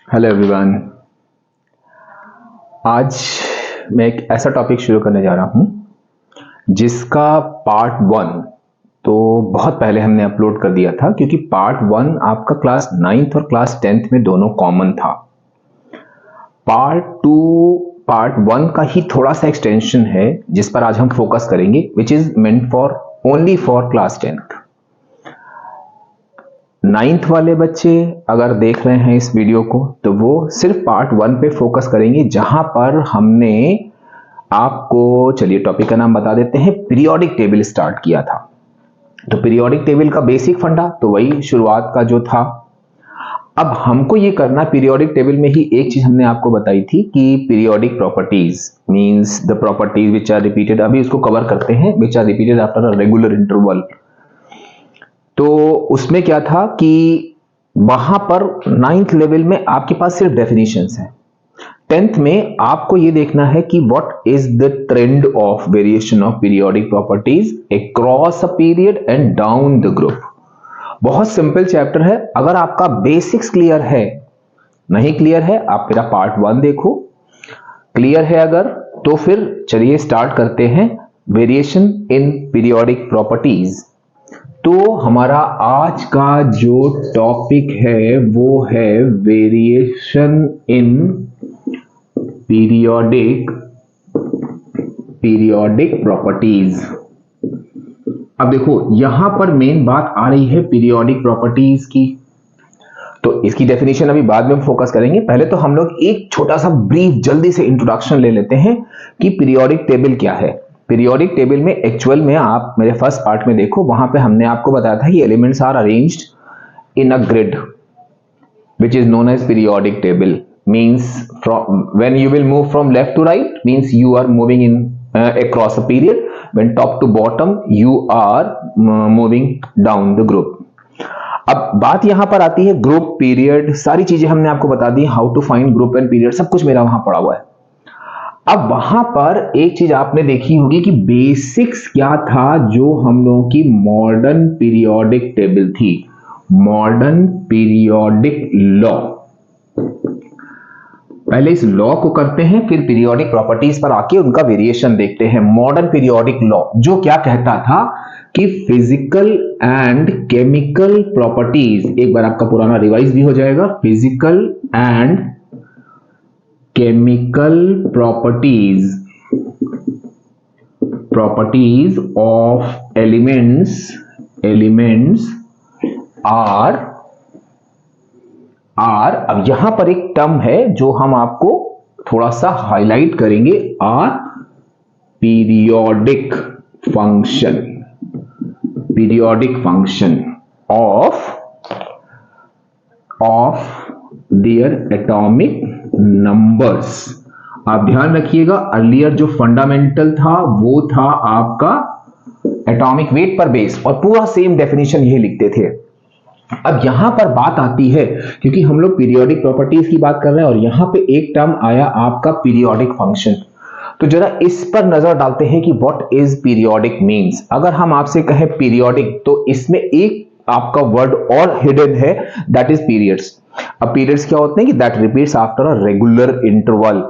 Hello everyone. आज मैं एक ऐसा टॉपिक शुरू करने जा रहा हूं जिसका पार्ट वन तो बहुत पहले हमने अपलोड कर दिया था, क्योंकि पार्ट वन आपका क्लास 9th और क्लास 10th में दोनों कॉमन था। पार्ट टू पार्ट वन का ही थोड़ा सा एक्सटेंशन है जिस पर आज हम फोकस करेंगे, which is meant for only for class 10th। 9th वाले बच्चे अगर देख रहे हैं इस वीडियो को तो वो सिर्फ पार्ट वन पे फोकस करेंगे, जहां पर हमने आपको, चलिए टॉपिक का नाम बता देते हैं, पीरियोडिक टेबल स्टार्ट किया था। तो पीरियोडिक टेबल का बेसिक फंडा तो वही शुरुआत का जो था। अब हमको ये करना, पीरियोडिक टेबल में ही एक चीज हमने आपको बताई थी कि periodic properties means the properties which are repeated, अभी उसको कवर करते हैं, which are repeated after a regular interval. तो उसमें क्या था कि वहां पर 9th लेवल में आपके पास सिर्फ डेफिनेशंस हैं। 10th में आपको ये देखना है कि what is the trend of variation of periodic properties across a period and down the group. बहुत सिंपल चैप्टर है। अगर आपका बेसिक्स क्लियर है, नहीं क्लियर है आप मेरा पार्ट वन देखो, क्लियर है अगर तो फिर चलिए स्टार्ट करते हैं वेरिएशन इन पीरियोडिक प्रॉपर्टीज। तो हमारा आज का जो टॉपिक है वो है वेरिएशन इन पीरियोडिक प्रॉपर्टीज। अब देखो यहां पर मेन बात आ रही है पीरियोडिक प्रॉपर्टीज की, तो इसकी डेफिनेशन अभी बाद में फोकस करेंगे। पहले तो हम लोग एक छोटा सा ब्रीफ जल्दी से इंट्रोडक्शन ले लेते हैं कि पीरियोडिक टेबल क्या है। पीरियोडिक टेबल में एक्चुअल में आप मेरे फर्स्ट पार्ट में देखो, वहां पे हमने आपको बताया था कि elements are arranged in a grid which is known as periodic table। means from when you will move from left to right means you are moving in across a period, when top to bottom you are moving down the group। अब बात यहां पर आती है group, period, सारी चीजें हमने आपको बता दी, how to find group and period सब कुछ मेरा वहां पड़ा हुआ है। अब वहां पर एक चीज आपने देखी होगी कि बेसिक्स क्या था जो हम लोगों की मॉडर्न पीरियोडिक टेबल थी, मॉडर्न पीरियोडिक लॉ। पहले इस लॉ को करते हैं, फिर पीरियोडिक प्रॉपर्टीज पर आके उनका वेरिएशन देखते हैं। मॉडर्न पीरियोडिक लॉ जो क्या कहता था कि फिजिकल एंड केमिकल प्रॉपर्टीज, एक बार आपका पुराना रिवाइज भी हो जाएगा, physical and chemical properties of elements are अब यहां पर एक टर्म है जो हम आपको थोड़ा सा हाईलाइट करेंगे, are periodic function of their atomic numbers. आप ध्यान रखिएगा, अर्लियर जो फंडामेंटल था वो था आपका एटॉमिक वेट पर बेस, और पूरा सेम डेफिनेशन यही लिखते थे। अब यहां पर बात आती है, क्योंकि हम लोग पीरियोडिक प्रॉपर्टीज की बात कर रहे हैं और यहां पे एक टर्म आया आपका पीरियोडिक फंक्शन। तो जरा इस पर नजर डालते हैं कि व्हाट इज पीरियोडिक मींस। अगर हम आपसे कहें पीरियोडिक तो इसमें एक आपका वर्ड और हिडन है, दैट इज पीरियड्स। अब पीरियड्स क्या होते हैं कि that repeats after a regular interval.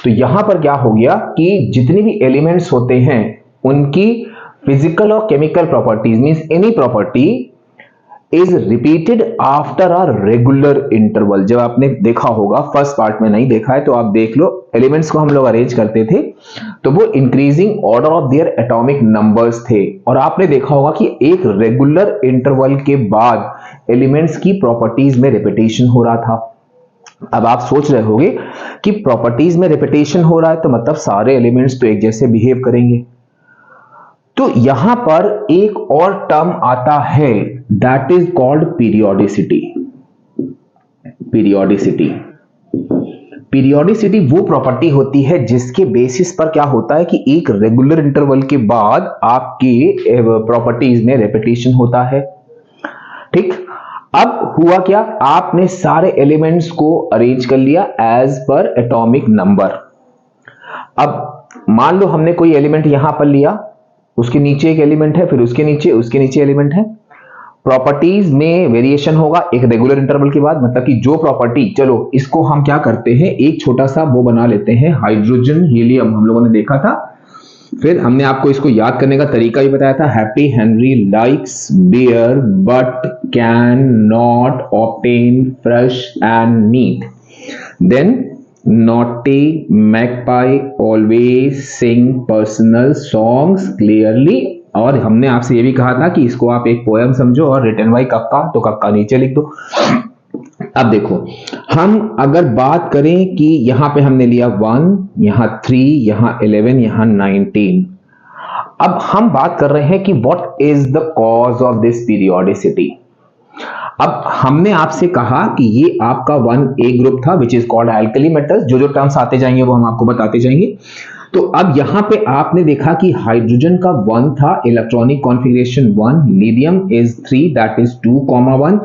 तो यहां पर क्या हो गया कि जितने भी एलिमेंट्स होते हैं उनकी फिजिकल और chemical properties means any property is repeated after a regular interval. जब आपने देखा होगा, फर्स्ट पार्ट में नहीं देखा है तो आप देख लो, एलिमेंट्स को हम लोग अरेंज करते थे तो वो increasing order of their atomic numbers थे, और आपने देखा होगा कि एक रेगुलर इंटरवल के बाद एलिमेंट्स की प्रॉपर्टीज में रिपीटेशन हो रहा था। अब आप सोच रहे होंगे कि प्रॉपर्टीज में रिपीटेशन हो रहा है तो मतलब सारे एलिमेंट्स तो एक जैसे बिहेव करेंगे। तो यहां पर एक और टर्म आता है, that is called periodicity. Periodicity वो प्रॉपर्टी होती है जिसके बेसिस पर क्या होता है कि एक रेगुलर इंटरवल के बाद आपकी प्रॉपर्टीज में रिपीटेशन होता है। ठीक, अब हुआ क्या, आपने सारे एलिमेंट्स को अरेंज कर लिया एज पर एटॉमिक नंबर। अब मान लो हमने कोई एलिमेंट यहां पर लिया, उसके नीचे एक एलिमेंट है, फिर उसके नीचे एलिमेंट है, प्रॉपर्टीज में वेरिएशन होगा एक रेगुलर इंटरवल के बाद, मतलब कि जो प्रॉपर्टी, चलो इसको हम क्या करते हैं, एक छोटा सा वो बना लेते हैं, हाइड्रोजन हीलियम हम लोगों ने देखा था, फिर हमने आपको इसको याद करने का तरीका भी बताया था। Happy Henry likes beer but can not obtain fresh and neat. Then naughty magpie always sing personal songs clearly, और हमने आपसे ये भी कहा था कि इसको आप एक पोएम समझो और रिटन बाय कक्का, तो कक्का नीचे लिख दो। अब देखो, हम अगर बात करें कि यहां पे हमने लिया 1, यहां 3, यहां 11, यहां 19। अब हम बात कर रहे हैं कि what is the cause of this periodicity. अब हमने आपसे कहा कि ये आपका 1A ग्रुप था which is called alkali metals, जो जो टर्म्स आते जाएंगे वो हम आपको बताते जाएंगे। तो अब यहां पे आपने देखा कि हाइड्रोजन का 1 था, electronic configuration 1, lithium is 3 that is 2,1,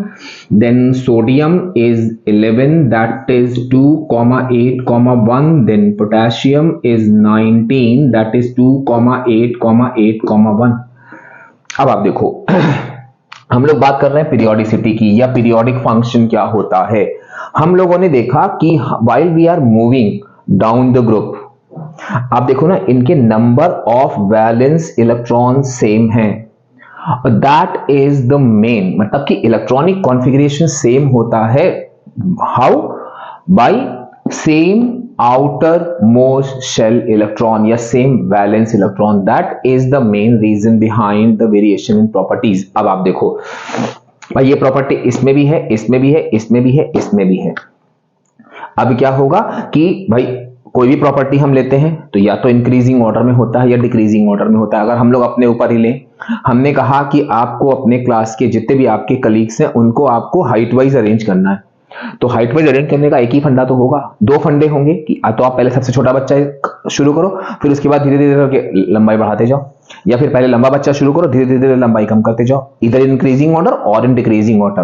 then sodium is 11 that is 2,8,1, then potassium is 19 that is 2,8,8,1। अब आप देखो हम लोग बात कर रहे हैं पीरियोडिसिटी की, या पीरियोडिक फंक्शन क्या होता है। हम लोगों ने देखा कि while we are moving down the group, आप देखो ना, इनके number of valence electron same है, दैट इज द मेन, मतलब कि इलेक्ट्रॉनिक कॉन्फ़िगरेशन सेम होता है। How? By same outer most shell electron या same valence electron, that is the main reason behind the variation in properties. अब आप देखो भाई, ये प्रॉपर्टी इसमें भी है, इसमें भी है, इसमें भी है, इसमें भी है। अब क्या होगा कि भाई कोई भी प्रॉपर्टी हम लेते हैं तो या तो इंक्रीजिंग ऑर्डर में होता है या डिक्रीजिंग ऑर्डर में होता है। अगर हम लोग अपने ऊपर ही लें, हमने कहा कि आपको अपने क्लास के जितने भी आपके कलीग्स हैं उनको आपको हाइट वाइज अरेंज करना है, तो हाइट वाइज अरेंज करने का एक ही फंडा तो होगा, 2 फंडे होंगे कि तो आप पहले सबसे छोटा बच्चा शुरू करो, फिर उसके बाद धीरे धीरे करके लंबाई बढ़ाते जाओ, या फिर पहले लंबा बच्चा शुरू करो, धीरे धीरे लंबाई कम करते जाओ, इधर इंक्रीजिंग ऑर्डर और इन डिक्रीजिंग ऑर्डर।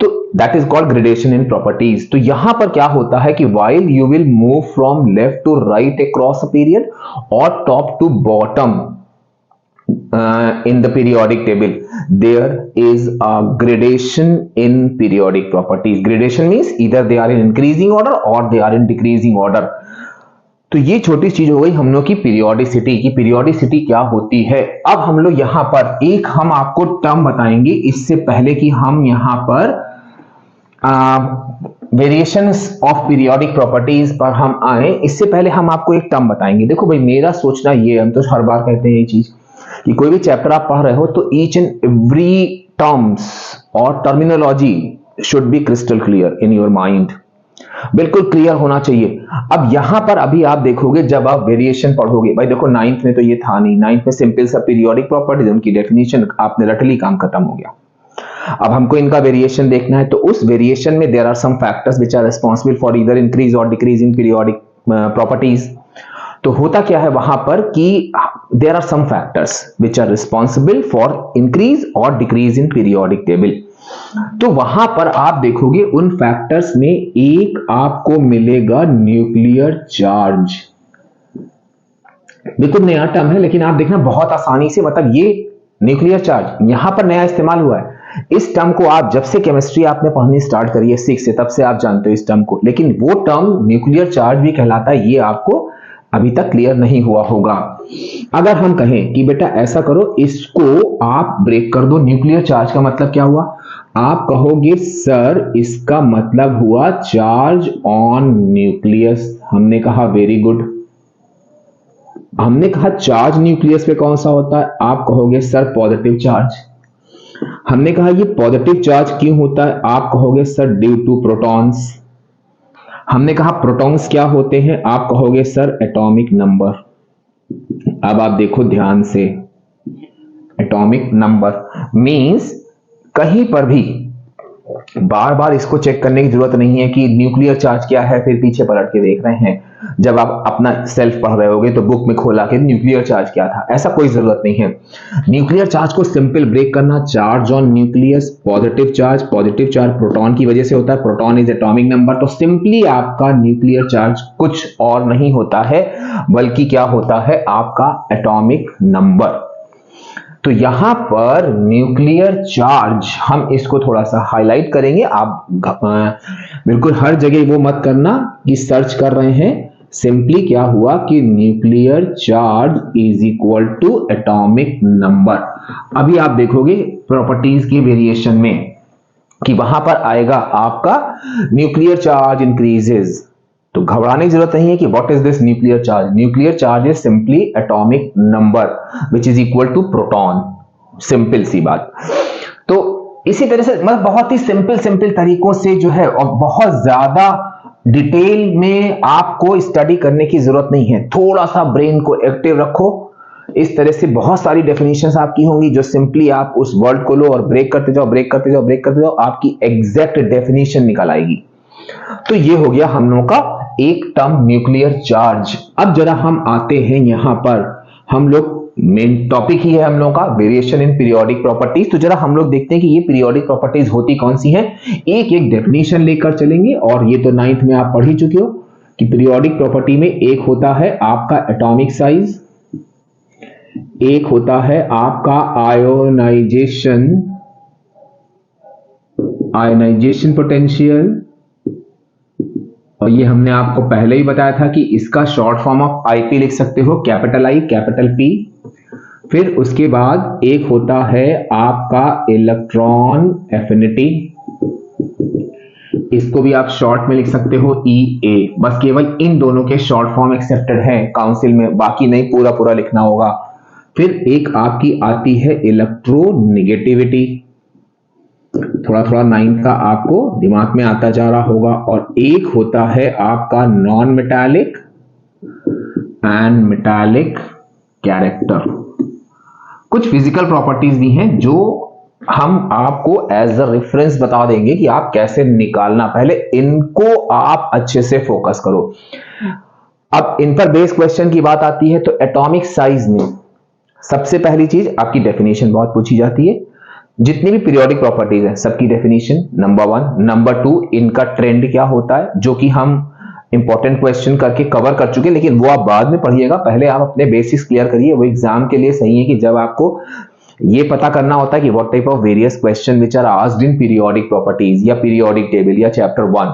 तो that is called gradation in properties. तो यहां पर क्या होता है कि while you will move from left to right across a period और top to bottom in the periodic table, there is a gradation in periodic properties. Gradation means either they are in increasing order or they are in decreasing order. तो ये छोटी चीज हो गई हम लोग की पीरियोडिसिटी की। पीरियोडिसिटी क्या होती है, अब हम लोग यहां पर एक हम आपको टर्म बताएंगे, इससे पहले कि हम यहां पर वेरिएशंस ऑफ पीरियोडिक प्रॉपर्टीज पर हम आए, इससे पहले हम आपको एक टर्म बताएंगे। देखो भाई, मेरा सोचना ये, हम तो हर बार कहते हैं ये चीज कि कोई भी चैप्टर आप पढ़ रहे हो तो ईच एंड एवरी टर्म्स और terminology should be crystal clear in your mind, बिल्कुल क्लियर होना चाहिए। अब यहां पर अभी आप देखोगे जब आप वेरिएशन पढ़ोगे, भाई देखो 9th में तो ये था नहीं, 9th में सिंपल सा पीरियोडिक प्रॉपर्टीज, उनकी डेफिनेशन आपने रट ली, काम खत्म हो गया। अब हमको इनका वेरिएशन देखना है, तो उस वेरिएशन में there are some factors which are responsible for either increase or decrease in periodic properties. तो होता क्या है वहां पर कि there are some factors which are responsible for increase or decrease in periodic table. तो वहां पर आप देखोगे उन फैक्टर्स में एक आपको मिलेगा न्यूक्लियर चार्ज। बिल्कुल नया टर्म है, लेकिन आप देखना बहुत आसानी से, मतलब ये न्यूक्लियर चार्ज यहां पर नया इस्तेमाल हुआ है। इस टर्म को आप जब से केमिस्ट्री आपने पढ़नी स्टार्ट करी है 6 से, तब से आप जानते हो इस टर्म को, लेकिन वो टर्म न्यूक्लियर चार्ज भी कहलाता है, ये आपको अभी तक क्लियर नहीं हुआ होगा। अगर हम कहें कि बेटा ऐसा करो, इसको आप ब्रेक कर दो, न्यूक्लियर चार्ज का मतलब क्या हुआ, आप कहोगे सर इसका मतलब हुआ चार्ज ऑन न्यूक्लियस। हमने कहा वेरी गुड। हमने कहा चार्ज न्यूक्लियस पे कौन सा होता है, आप कहोगे सर पॉजिटिव चार्ज। हमने कहा ये पॉजिटिव चार्ज क्यों होता है, आप कहोगे सर ड्यू टू प्रोटॉन्स। हमने कहा प्रोटॉन्स क्या होते हैं, आप कहोगे सर एटॉमिक नंबर। अब आप देखो ध्यान से, एटॉमिक नंबर मींस कहीं पर भी बार बार इसको चेक करने की जरूरत नहीं है कि न्यूक्लियर चार्ज क्या है फिर पीछे पलट के देख रहे हैं। जब आप अपना सेल्फ पढ़ रहे होगे तो बुक में खोला के न्यूक्लियर चार्ज क्या था, ऐसा कोई जरूरत नहीं है। न्यूक्लियर चार्ज को सिंपल ब्रेक करना, charge on nucleus positive charge proton की वजह से होता है, प्रोटॉन इज एटॉमिक नंबर। तो सिंपली आपका न्यूक्लियर चार्ज कुछ और नहीं होता है बल्कि क्या होता है, आपका एटॉमिक नंबर। तो यहां पर न्यूक्लियर चार्ज हम इसको थोड़ा सा हाईलाइट करेंगे। आप बिल्कुल हर जगह वो मत करना कि सर्च कर रहे हैं। सिंपली क्या हुआ कि nuclear charge is equal to atomic number. अभी आप देखोगे प्रॉपर्टीज के वेरिएशन में कि वहां पर आएगा आपका न्यूक्लियर चार्ज इंक्रीजेस। तो घबराने की जरूरत नहीं है कि what is this nuclear charge. Nuclear charge is simply atomic number which is equal to proton. Simple सी बात। तो इसी तरह से मतलब बहुत ही सिंपल तरीकों से जो है, और बहुत ज्यादा डिटेल में आपको स्टडी करने की जरूरत नहीं है। थोड़ा सा ब्रेन को एक्टिव रखो। इस तरह से बहुत सारी डेफिनेशंस आपकी होंगी जो सिंपली आप उस वर्ड को लो और ब्रेक करते जाओ, ब्रेक करते जाओ, ब्रेक करते जाओ, आपकी एग्जैक्ट डेफिनेशन निकल आएगी। तो ये हो गया हम लोगों का एक टर्म न्यूक्लियर चार्ज। अब जरा हम आते हैं यहां पर, हम लोग मेन टॉपिक ही है हम लोगों का वेरिएशन इन पीरियोडिक प्रॉपर्टीज। तो जरा हम लोग देखते हैं कि ये पीरियोडिक प्रॉपर्टीज होती कौन सी हैं। एक एक डेफिनेशन लेकर चलेंगे, और ये तो 9th में आप पढ़ ही चुके हो कि पीरियोडिक प्रॉपर्टी में एक होता है आपका एटॉमिक साइज, एक होता है आपका आयोनाइजेशन पोटेंशियल, और ये हमने आपको पहले ही बताया था कि इसका शॉर्ट फॉर्म ऑफ आईपी लिख सकते हो, कैपिटल आई कैपिटल पी। फिर उसके बाद एक होता है आपका इलेक्ट्रॉन एफिनिटी, इसको भी आप शॉर्ट में लिख सकते हो EA। बस केवल इन दोनों के शॉर्ट फॉर्म एक्सेप्टेड है काउंसिल में, बाकी नहीं पूरा लिखना होगा। फिर एक आपकी आती है इलेक्ट्रोनेगेटिविटी, थोड़ा 9th का आपको दिमाग में आता जा रहा होगा। और एक होता है आपका non metallic and metallic character. कुछ फिजिकल प्रॉपर्टीज भी हैं जो हम आपको एज अ रेफरेंस बता देंगे कि आप कैसे निकालना, पहले इनको आप अच्छे से फोकस करो। अब इन पर बेस क्वेश्चन की बात आती है तो एटॉमिक साइज में सबसे पहली चीज आपकी डेफिनेशन बहुत पूछी जाती है। जितनी भी पीरियोडिक प्रॉपर्टीज है सबकी डेफिनेशन नंबर 1, नंबर 2 इनका ट्रेंड क्या होता है, जो कि हम इंपॉर्टेंट क्वेश्चन करके कवर कर चुके हैं, लेकिन वो आप बाद में पढ़िएगा। पहले आप अपने बेसिक्स क्लियर करिए। वो एग्जाम के लिए सही है कि जब आपको ये पता करना होता है कि what type of various question which are asked in periodic properties या पीरियोडिक टेबल या चैप्टर 1।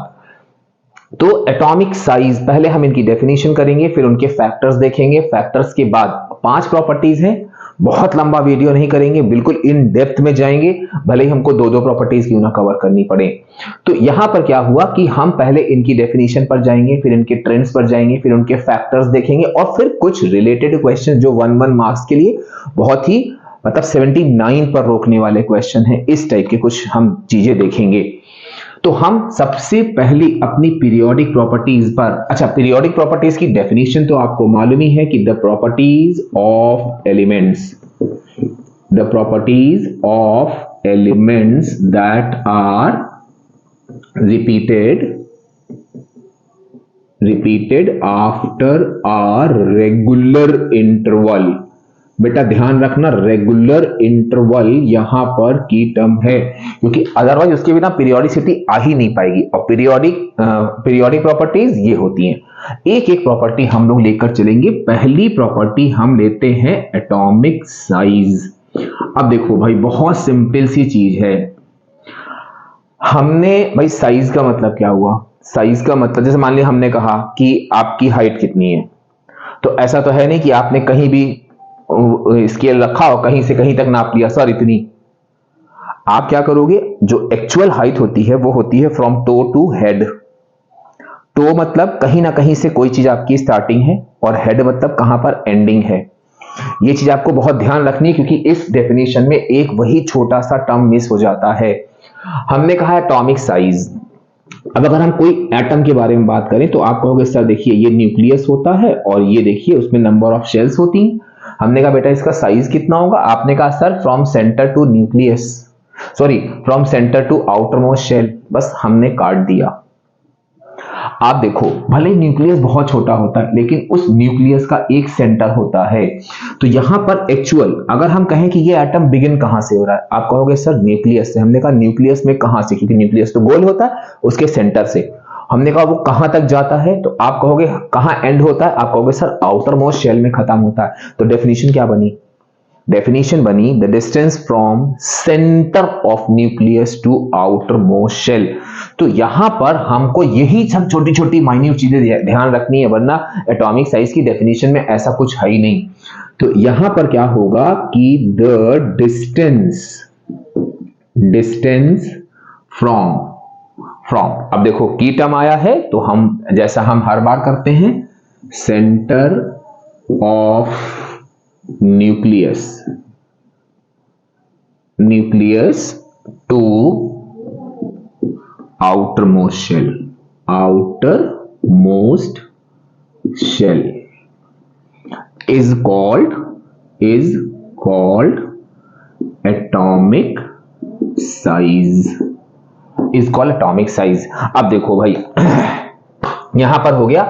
तो एटॉमिक साइज पहले हम इनकी डेफिनेशन करेंगे, फिर उनके फैक्टर्स देखेंगे। फैक्टर्स के बाद 5 प्रॉपर्टीज हैं। बहुत लंबा वीडियो नहीं करेंगे, बिल्कुल इन डेप्थ में जाएंगे, भले ही हमको 2 प्रॉपर्टीज क्यों ना कवर करनी पड़े। तो यहां पर क्या हुआ कि हम पहले इनकी डेफिनेशन पर जाएंगे, फिर इनके ट्रेंड्स पर जाएंगे, फिर उनके फैक्टर्स देखेंगे, और फिर कुछ रिलेटेड क्वेश्चन जो 1 मार्क्स के लिए बहुत ही मतलब 79 पर रोकने वाले क्वेश्चन हैं, इस टाइप के कुछ हम चीजें देखेंगे। तो हम सबसे पहली अपनी पीरियोडिक प्रॉपर्टीज पर, अच्छा पीरियोडिक प्रॉपर्टीज की डेफिनेशन तो आपको मालूम ही है कि the properties of elements that are repeated after a regular interval. बेटा ध्यान रखना, रेगुलर इंटरवल यहां पर की टर्म है, क्योंकि अदरवाइज उसके बिना पीरियोडिसिटी आ ही नहीं पाएगी। और पीरियोडिक प्रॉपर्टीज ये होती हैं। एक एक प्रॉपर्टी हम लोग लेकर चलेंगे। पहली प्रॉपर्टी हम लेते हैं एटॉमिक साइज। अब देखो भाई, बहुत सिंपल सी चीज है। हमने भाई साइज का मतलब क्या हुआ? साइज का मतलब जैसे मान लिया हमने कहा कि आपकी हाइट कितनी है, तो ऐसा तो है नहीं कि आपने कहीं भी स्केल रखा और कहीं से कहीं तक नाप लिया, सर इतनी। आप क्या करोगे, जो एक्चुअल हाइट होती है वो होती है from toe to head. Toe मतलब कहीं ना कहीं से कोई चीज आपकी स्टार्टिंग है, और हेड मतलब कहां पर एंडिंग है। ये चीज आपको बहुत ध्यान रखनी है, क्योंकि इस डेफिनेशन में एक वही छोटा सा टर्म मिस हो जाता है। हमने कहा एटॉमिक साइज। अब अगर हम कोई एटम के बारे में बात करें तो आप कहोगे सर देखिए ये न्यूक्लियस होता है, और ये देखिए उसमें नंबर ऑफ शेल्स होती हैं। हमने कहा बेटा इसका साइज कितना होगा? आपने कहा sir from centre to nucleus, sorry from centre to outer most shell. बस हमने काट दिया। आप देखो भले न्यूक्लियस बहुत छोटा होता है, लेकिन उस न्यूक्लियस का एक सेंटर होता है। तो यहां पर एक्चुअल अगर हम कहें कि ये एटम बिगिन कहां से हो रहा है, आप कहोगे सर न्यूक्लियस से। हमने कहा न्यूक्लियस में कहां से, क्योंकि न्यूक्लियस तो गोल होता है, उसके सेंटर से। हमने कहा वो कहां तक जाता है, तो आप कहोगे कहां एंड होता है, आप कहोगे सर आउटर मोस्ट शेल में खत्म होता है। तो डेफिनेशन क्या बनी? डेफिनेशन बनी the distance from centre of nucleus to outer most shell. तो यहां पर हमको यही सब छोटी छोटी माइन्यूट चीजें ध्यान रखनी है, वरना एटॉमिक साइज की डेफिनेशन में ऐसा कुछ है ही नहीं। तो यहां पर क्या होगा कि द डिस्टेंस फ्रॉम अब देखो की टर्म आया है तो हम जैसा हम हर बार करते हैं, centre of nucleus to outermost shell is called atomic size। अब देखो भाई यहां पर हो गया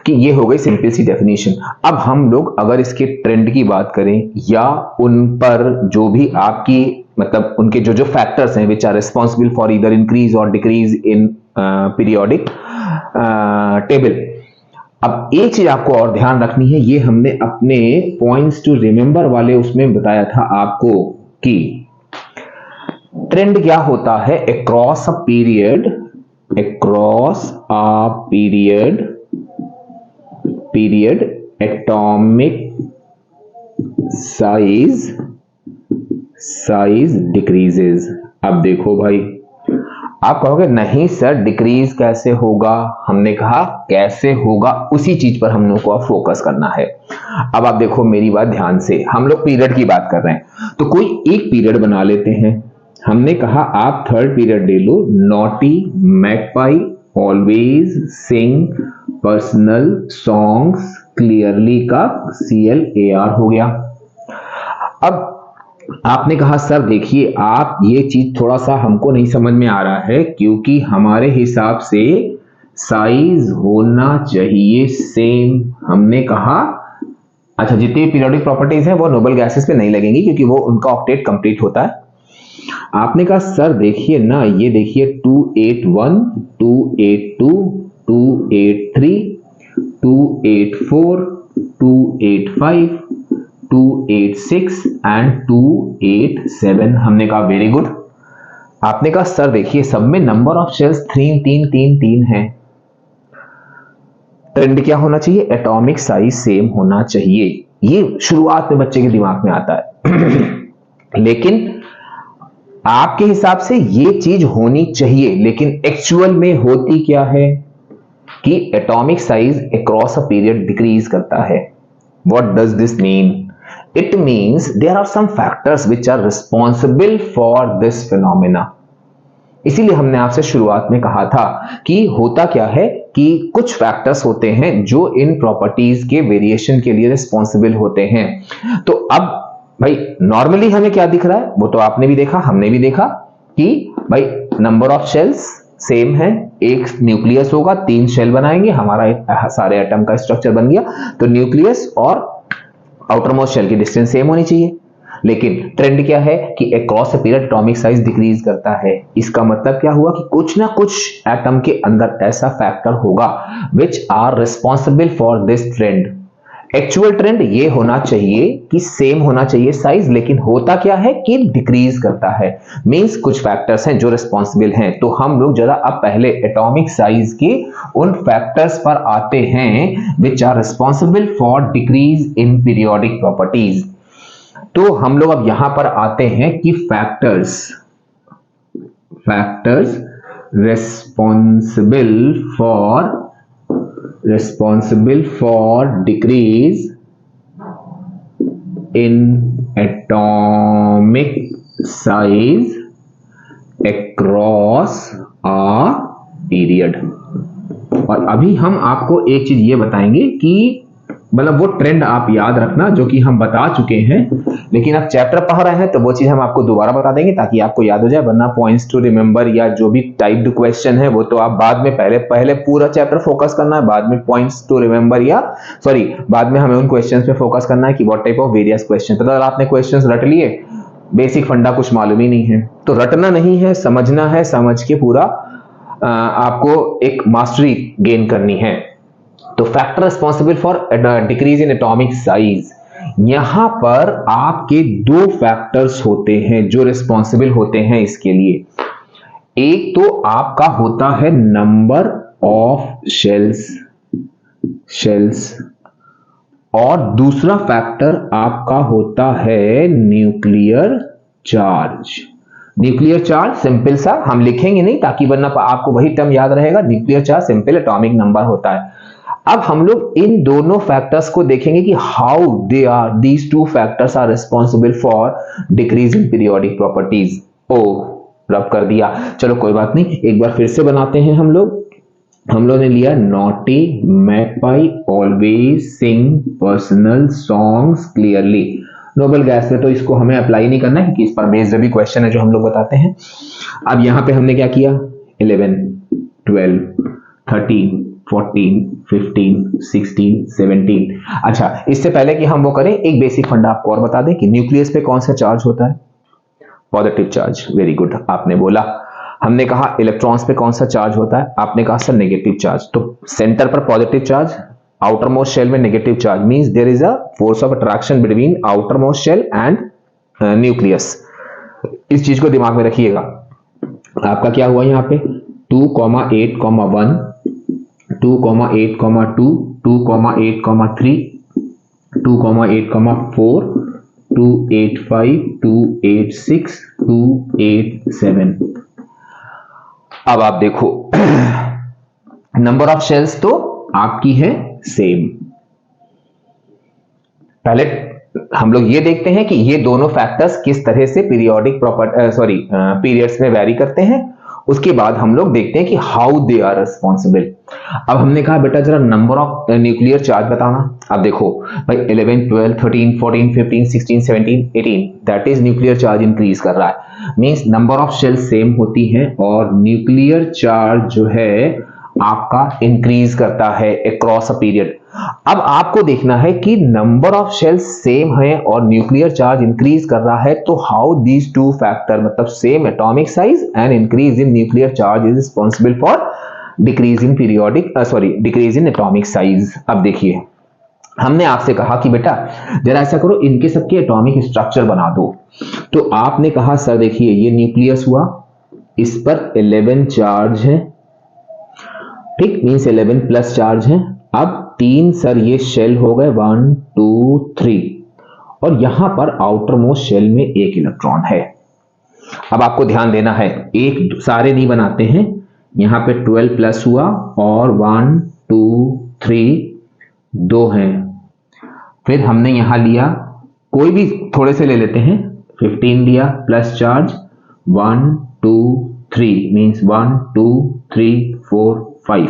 कि ये हो गई सिंपल सी डेफिनेशन। अब हम लोग अगर इसके ट्रेंड की बात करें या उन पर जो भी आपकी मतलब उनके जो फैक्टर्स हैं which are responsible for either increase or decrease in periodic table. अब एक चीज आपको और ध्यान रखनी है, ये हमने अपने पॉइंट्स टू रिमेंबर वाले उसमें बताया था आपको कि ट्रेंड क्या होता है across a period atomic size decreases. अब देखो भाई आप कहोगे नहीं सर डिक्रीज कैसे होगा, हमने कहा कैसे होगा उसी चीज पर हम लोग को अब फोकस करना है। अब आप देखो मेरी बात ध्यान से, हम लोग पीरियड की बात कर रहे हैं तो कोई एक पीरियड बना लेते हैं। हमने कहा आप थर्ड पीरियड ले लो, naughty magpie always sing personal songs clearly का CLAR हो गया। अब आपने कहा सर देखिए आप ये चीज थोड़ा सा हमको नहीं समझ में आ रहा है क्योंकि हमारे हिसाब से साइज होना चाहिए सेम। हमने कहा अच्छा जितनी पीरियोडिक प्रॉपर्टीज हैं वो नोबल गैसेस पे नहीं लगेंगी क्योंकि वो उनका ऑक्टेट कंप्लीट होता है। आपने कहा सर देखिए ना, ये देखिए 281 282 283 284 285 286 एंड 287। हमने कहा वेरी गुड। आपने कहा सर देखिए सब में नंबर ऑफ शेल्स 3 है। ट्रेंड क्या होना चाहिए, एटॉमिक साइज सेम होना चाहिए। ये शुरुआत में बच्चे के दिमाग में आता है लेकिन आपके हिसाब से ये चीज होनी चाहिए, लेकिन एक्चुअल में होती क्या है कि atomic size across a period decrease करता है। What does this mean? It means there are some factors which are responsible for this phenomena। इसीलिए हमने आपसे शुरुआत में कहा था कि होता क्या है कि कुछ फैक्टर्स होते हैं जो इन प्रॉपर्टीज के वेरिएशन के लिए रिस्पॉन्सिबल होते हैं। तो अब भाई नॉर्मली हमें क्या दिख रहा है, वो तो आपने भी देखा हमने भी देखा कि भाई नंबर ऑफ शेल्स सेम है, एक न्यूक्लियस होगा 3 शेल बनाएंगे, हमारा सारे एटम का स्ट्रक्चर बन गया। तो न्यूक्लियस और आउटरमोस्ट शेल की डिस्टेंस सेम होनी चाहिए। लेकिन ट्रेंड क्या है कि across a period atomic size decrease करता है। इसका मतलब क्या हुआ कि कुछ ना कुछ एटम के अंदर ऐसा फैक्टर होगा which are responsible for this trend. Actual trend ये होना चाहिए कि सेम होना चाहिए साइज, लेकिन होता क्या है कि डिक्रीज करता है। मींस कुछ फैक्टर्स हैं जो रिस्पॉन्सिबल हैं। तो हम लोग जरा अब पहले एटॉमिक साइज के उन फैक्टर्स पर आते हैं which are responsible for decrease in periodic properties. तो हम लोग अब यहां पर आते हैं कि factors responsible for decrease in atomic size across a period। और अभी हम आपको एक चीज ये बताएंगे कि मतलब वो ट्रेंड आप याद रखना जो कि हम बता चुके हैं, लेकिन आप चैप्टर पढ़ रहे हैं तो वो चीज हम आपको दोबारा बता देंगे ताकि आपको याद हो जाए। वरना पॉइंट्स टू रिमेंबर या जो भी टाइप्ड क्वेश्चन है वो तो आप बाद में पहले पूरा चैप्टर फोकस करना है, बाद में पॉइंट्स टू रिमेंबर बाद में हमें उन क्वेश्चंस पे फोकस करना है कि what type of various question. तो अगर आपने क्वेश्चंस रट लिए, बेसिक फंडा कुछ मालूम ही नहीं है, तो रटना नहीं है, समझना है, समझ के पूरा आपको एक मास्टरी गेन करनी है। तो factor responsible for decrease in atomic size, यहां पर आपके दो फैक्टर्स होते हैं जो रिस्पॉन्सिबल होते हैं इसके लिए। एक तो आपका होता है नंबर ऑफ शेल्स और दूसरा फैक्टर आपका होता है nuclear charge. Nuclear charge simple सा हम लिखेंगे नहीं ताकि वरना आपको वही टर्म याद रहेगा। Nuclear charge simple atomic number होता है। अब हम लोग इन दोनों फैक्टर्स को देखेंगे कि how they are these two factors are responsible for decrease in periodic properties. ओ रब कर दिया, चलो कोई बात नहीं, एक बार फिर से बनाते हैं हम लोग ने लिया naughty magpie always sing personal songs clearly. Noble gas में तो इसको हमें अप्लाई नहीं करना है क्योंकि इस पर बेस्ड भी क्वेश्चन है जो हम लोग बताते हैं। अब यहां पे हमने क्या किया 11 12 13 14 15 16 17। अच्छा, इससे पहले कि हम वो करें एक बेसिक फंडा आपको और बता दें कि न्यूक्लियस पे कौन सा चार्ज होता है, पॉजिटिव चार्ज। वेरी गुड, आपने बोला। हमने कहा इलेक्ट्रॉन्स पे कौन सा चार्ज होता है, आपने कहा सर नेगेटिव चार्ज। तो सेंटर पर positive charge, outer most shell में negative charge, means there is a force of attraction between outer most shell and nucleus. इस चीज को दिमाग में रखिएगा। आपका क्या हुआ यहाँ पे 2,8,1 2,8,2 2,8,3 2,8,4 2,8,5 2,8,6 2,8,7। अब आप देखो नंबर ऑफ शेल्स तो आपकी है सेम। पहले हम लोग ये देखते हैं कि ये दोनों फैक्टर्स किस तरह से पीरियोडिक पीरियड्स में वैरी करते हैं। उसके बाद हम लोग देखते हैं कि हाउ दे आर रिस्पॉन्सिबल। अब हमने कहा बेटा जरा नंबर ऑफ न्यूक्लियर चार्ज बताना। अब देखो भाई 11 12 13 14 15 16 17 18 that is nuclear charge increase कर रहा है, means number of shell same होती है और न्यूक्लियर चार्ज जो है आपका इंक्रीज करता है अक्रॉस अ पीरियड। अब आपको देखना है कि नंबर ऑफ शेल्स सेम है और न्यूक्लियर चार्ज इंक्रीज कर रहा है, तो हाउ दीज टू फैक्टर मतलब same atomic size and increase in nuclear charge is responsible for decrease in decrease in atomic size. अब देखिए हमने आपसे कहा कि बेटा जरा ऐसा करो इनके सबके एटॉमिक स्ट्रक्चर बना दो। तो आपने कहा सर देखिए ये न्यूक्लियस हुआ, इस पर 11 चार्ज है, ठीक, मींस 11 प्लस चार्ज है। अब 3 सर ये शेल हो गए 1 2 3 और यहां पर आउटर मोस्ट शेल में एक इलेक्ट्रॉन है। अब आपको ध्यान देना है, एक सारे नहीं बनाते हैं, यहां पे 12 प्लस हुआ और 1 2 3 2 हैं। फिर हमने यहां लिया कोई भी थोड़े से ले लेते हैं, 15 लिया प्लस चार्ज 1 2 3 मींस 1 2 3 4 5।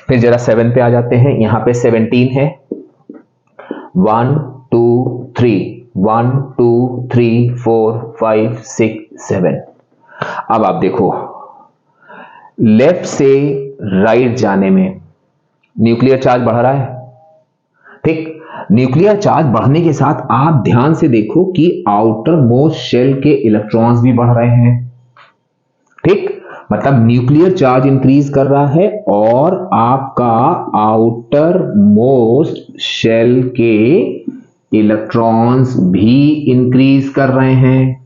फिर जरा 7 पे आ जाते हैं, यहां पे 17 है 1 2 3 1 2 3 4 5 6 7। अब आप देखो लेफ्ट से राइट जाने में न्यूक्लियर चार्ज बढ़ रहा है, ठीक। न्यूक्लियर चार्ज बढ़ने के साथ आप ध्यान से देखो कि आउटर मोस्ट शेल के इलेक्ट्रॉन्स भी बढ़ रहे हैं, ठीक। मतलब न्यूक्लियर चार्ज इंक्रीज कर रहा है और आपका आउटर मोस्ट शेल के इलेक्ट्रॉन्स भी इंक्रीज कर रहे हैं।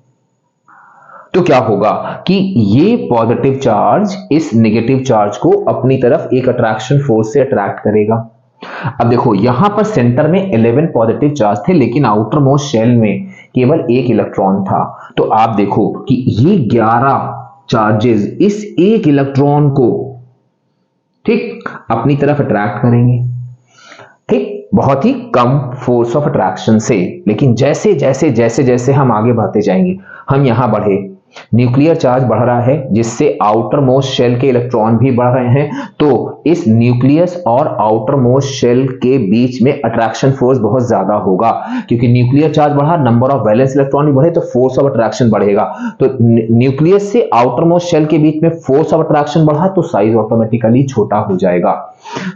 तो क्या होगा कि ये पॉजिटिव चार्ज इस नेगेटिव चार्ज को अपनी तरफ एक अट्रैक्शन फोर्स से अट्रैक्ट करेगा। अब देखो यहां पर सेंटर में 11 पॉजिटिव चार्ज थे लेकिन आउटर मोस्ट शेल में केवल एक इलेक्ट्रॉन था। तो आप देखो कि ये 11 चार्जेस इस एक इलेक्ट्रॉन को, ठीक, अपनी तरफ अट्रैक्ट करेंगे, ठीक, बहुत ही कम फोर्स ऑफ अट्रैक्शन से। लेकिन जैसे जैसे जैसे जैसे हम आगे बढ़ते जाएंगे, हम यहां बढ़े, न्यूक्लियर चार्ज बढ़ रहा है जिससे आउटर मोस्ट शेल के इलेक्ट्रॉन भी बढ़ रहे हैं, तो इस न्यूक्लियस और आउटर मोस्ट शेल के बीच में अट्रैक्शन फोर्स बहुत ज्यादा होगा, क्योंकि न्यूक्लियर चार्ज बढ़ा, नंबर ऑफ वैलेंस इलेक्ट्रॉन भी बढ़े तो फोर्स ऑफ अट्रैक्शन बढ़ेगा। तो न्यूक्लियस से आउटर मोस्ट शेल के बीच में फोर्स ऑफ अट्रैक्शन बढ़ा तो साइज ऑटोमेटिकली छोटा हो जाएगा।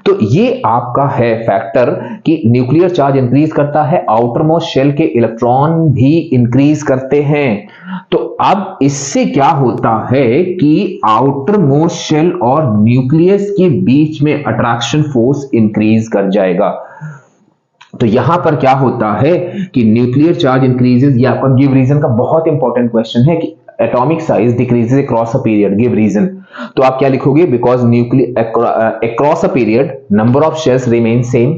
तो ये आपका है फैक्टर कि न्यूक्लियर चार्ज इंक्रीज करता है, आउटर मोस्ट शेल के इलेक्ट्रॉन भी इंक्रीज करते हैं। तो अब इससे क्या होता है कि आउटर मोस्ट शेल और न्यूक्लियस के बीच में अट्रैक्शन फोर्स इंक्रीज कर जाएगा। तो यहां पर क्या होता है कि न्यूक्लियर चार्ज इंक्रीजेस, ये आपका गिव रीजन का बहुत इंपॉर्टेंट क्वेश्चन है कि atomic size decreases across a period, give reason. तो आप क्या लिखोगे, because nuclear across a period number of shells remain same.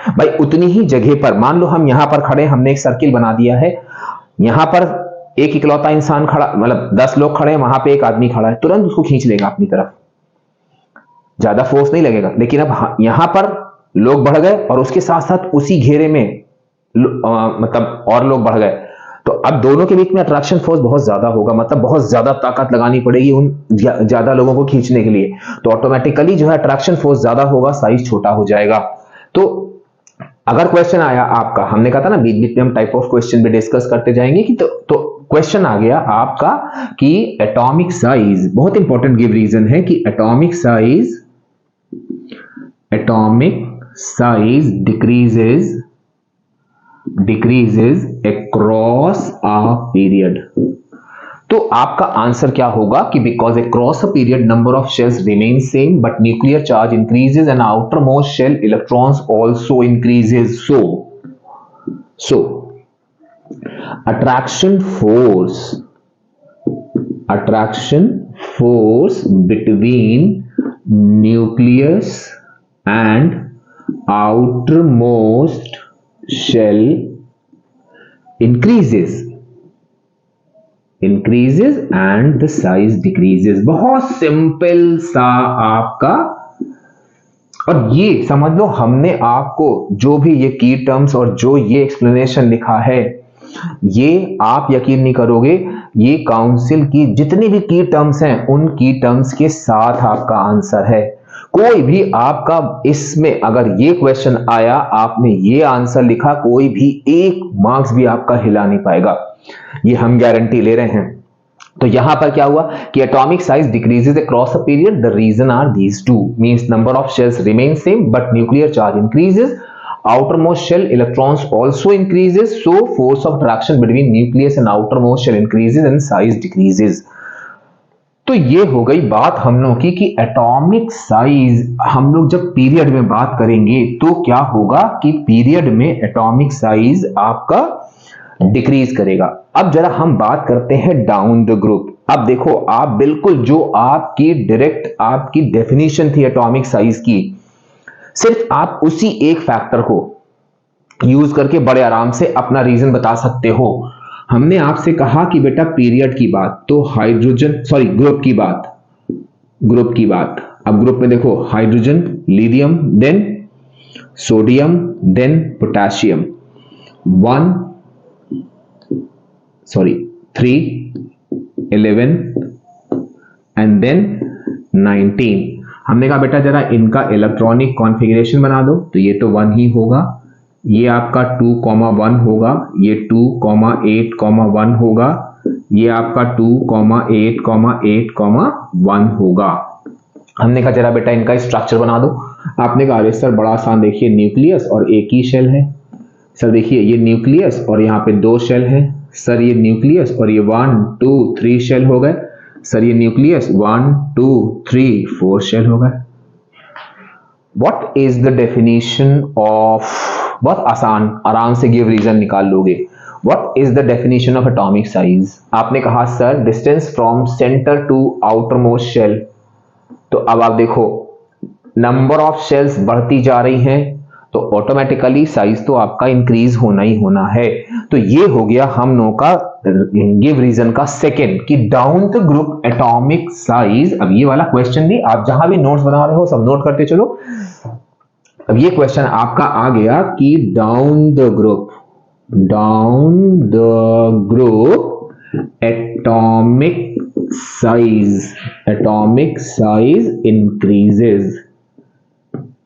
भाई उतनी ही जगह पर, मान लो हम यहां पर खड़े, हमने एक सर्किल बना दिया है, यहां पर एक इकलौता इंसान खड़ा, मतलब 10 लोग खड़े हैं, वहां पे एक आदमी खड़ा है, तुरंत उसको खींच लेगा अपनी तरफ, ज्यादा फोर्स नहीं लगेगा। लेकिन अब यहां पर लोग बढ़ गए और उसके साथ साथ उसी घेरे में मतलब और लोग बढ़ गए, तो अब दोनों के बीच में अट्रैक्शन फोर्स बहुत ज्यादा होगा, मतलब बहुत ज्यादा ताकत लगानी पड़ेगी उन ज्यादा लोगों को खींचने के लिए, तो ऑटोमेटिकली जो है अट्रैक्शन फोर्स ज्यादा होगा, साइज छोटा हो जाएगा। तो अगर क्वेश्चन आया आपका, हमने कहा था ना बीच बीच में हम टाइप ऑफ क्वेश्चन भी डिस्कस करते जाएंगे कि तो क्वेश्चन आ गया आपका कि एटॉमिक साइज, बहुत इंपॉर्टेंट गिव रीजन है कि atomic size decreases across a period। तो आपका आंसर क्या होगा कि because across a period number of shells remain same but nuclear charge increases and outermost shell electrons also increases, so attraction force between nucleus and outermost shell increases and the size decreases। बहुत simple सा आपका, और ये समझ लो हमने आपको जो भी ये की टर्म्स और जो ये एक्सप्लेनेशन लिखा है, ये आप यकीन नहीं करोगे, ये काउंसिल की जितनी भी की टर्म्स हैं उन की टर्म्स के साथ आपका आंसर है। कोई भी आपका इसमें अगर ये क्वेश्चन आया, आपने ये आंसर लिखा, कोई भी एक मार्क्स भी आपका हिला नहीं पाएगा, ये हम गारंटी ले रहे हैं। तो यहां पर क्या हुआ कि atomic size decreases across a period, the reason are these two, means number of shells remain same but nuclear charge increases, outermost shell electrons also increases, so force of attraction between nucleus and outermost shell increases and size decreases। तो ये हो गई बात हम लोग की कि atomic size, हम लोग जब पीरियड में बात करेंगे तो क्या होगा कि पीरियड में एटॉमिक साइज आपका डिक्रीज करेगा। अब जरा हम बात करते हैं डाउन द ग्रुप। अब देखो आप बिल्कुल जो आपकी डायरेक्ट आपकी डेफिनेशन थी एटॉमिक साइज की, सिर्फ आप उसी एक फैक्टर को यूज करके बड़े आराम से अपना रीजन बता सकते हो। हमने आपसे कहा कि बेटा पीरियड की बात, तो हाइड्रोजन, सॉरी ग्रुप की बात। अब ग्रुप में देखो hydrogen, lithium, then sodium, then potassium, 3, 11 and then 19। हमने कहा बेटा जरा इनका इलेक्ट्रॉनिक कॉन्फ़िगरेशन बना दो, तो ये तो 1 ही होगा, ये आपका 2,1 होगा, ये 2,8,1 होगा, ये आपका 2,8,8,1 होगा। हमने कहा जरा बेटा इनका स्ट्रक्चर बना दो। आपने कहा अरे सर बड़ा आसान, देखिए न्यूक्लियस और एक ही शेल है। सर देखिए ये न्यूक्लियस और यहाँ पे 2 शेल है। सर ये न्यूक्लियस और ये 1, 2, 3 शेल हो गए। सर ये न्यूक्लियस 1, 2, 3, 4 शेल हो गए। What is the definition of, बहुत आसान, आराम से गिव रीजन निकाल लोगे। What is the definition of atomic size? आपने कहा sir distance from centre to outer most shell. तो अब आप देखो नंबर ऑफ शेल्स बढ़ती जा रही हैं, तो ऑटोमेटिकली साइज तो आपका इंक्रीज होना ही होना है। तो ये हो गया हम लोगों का गिव रीजन का सेकंड कि down the group atomic size. अब ये वाला क्वेश्चन भी आप जहां भी नोट्स बना रहे हो सब नोट करते चलो। अब ये क्वेश्चन आपका आ गया कि down the group atomic size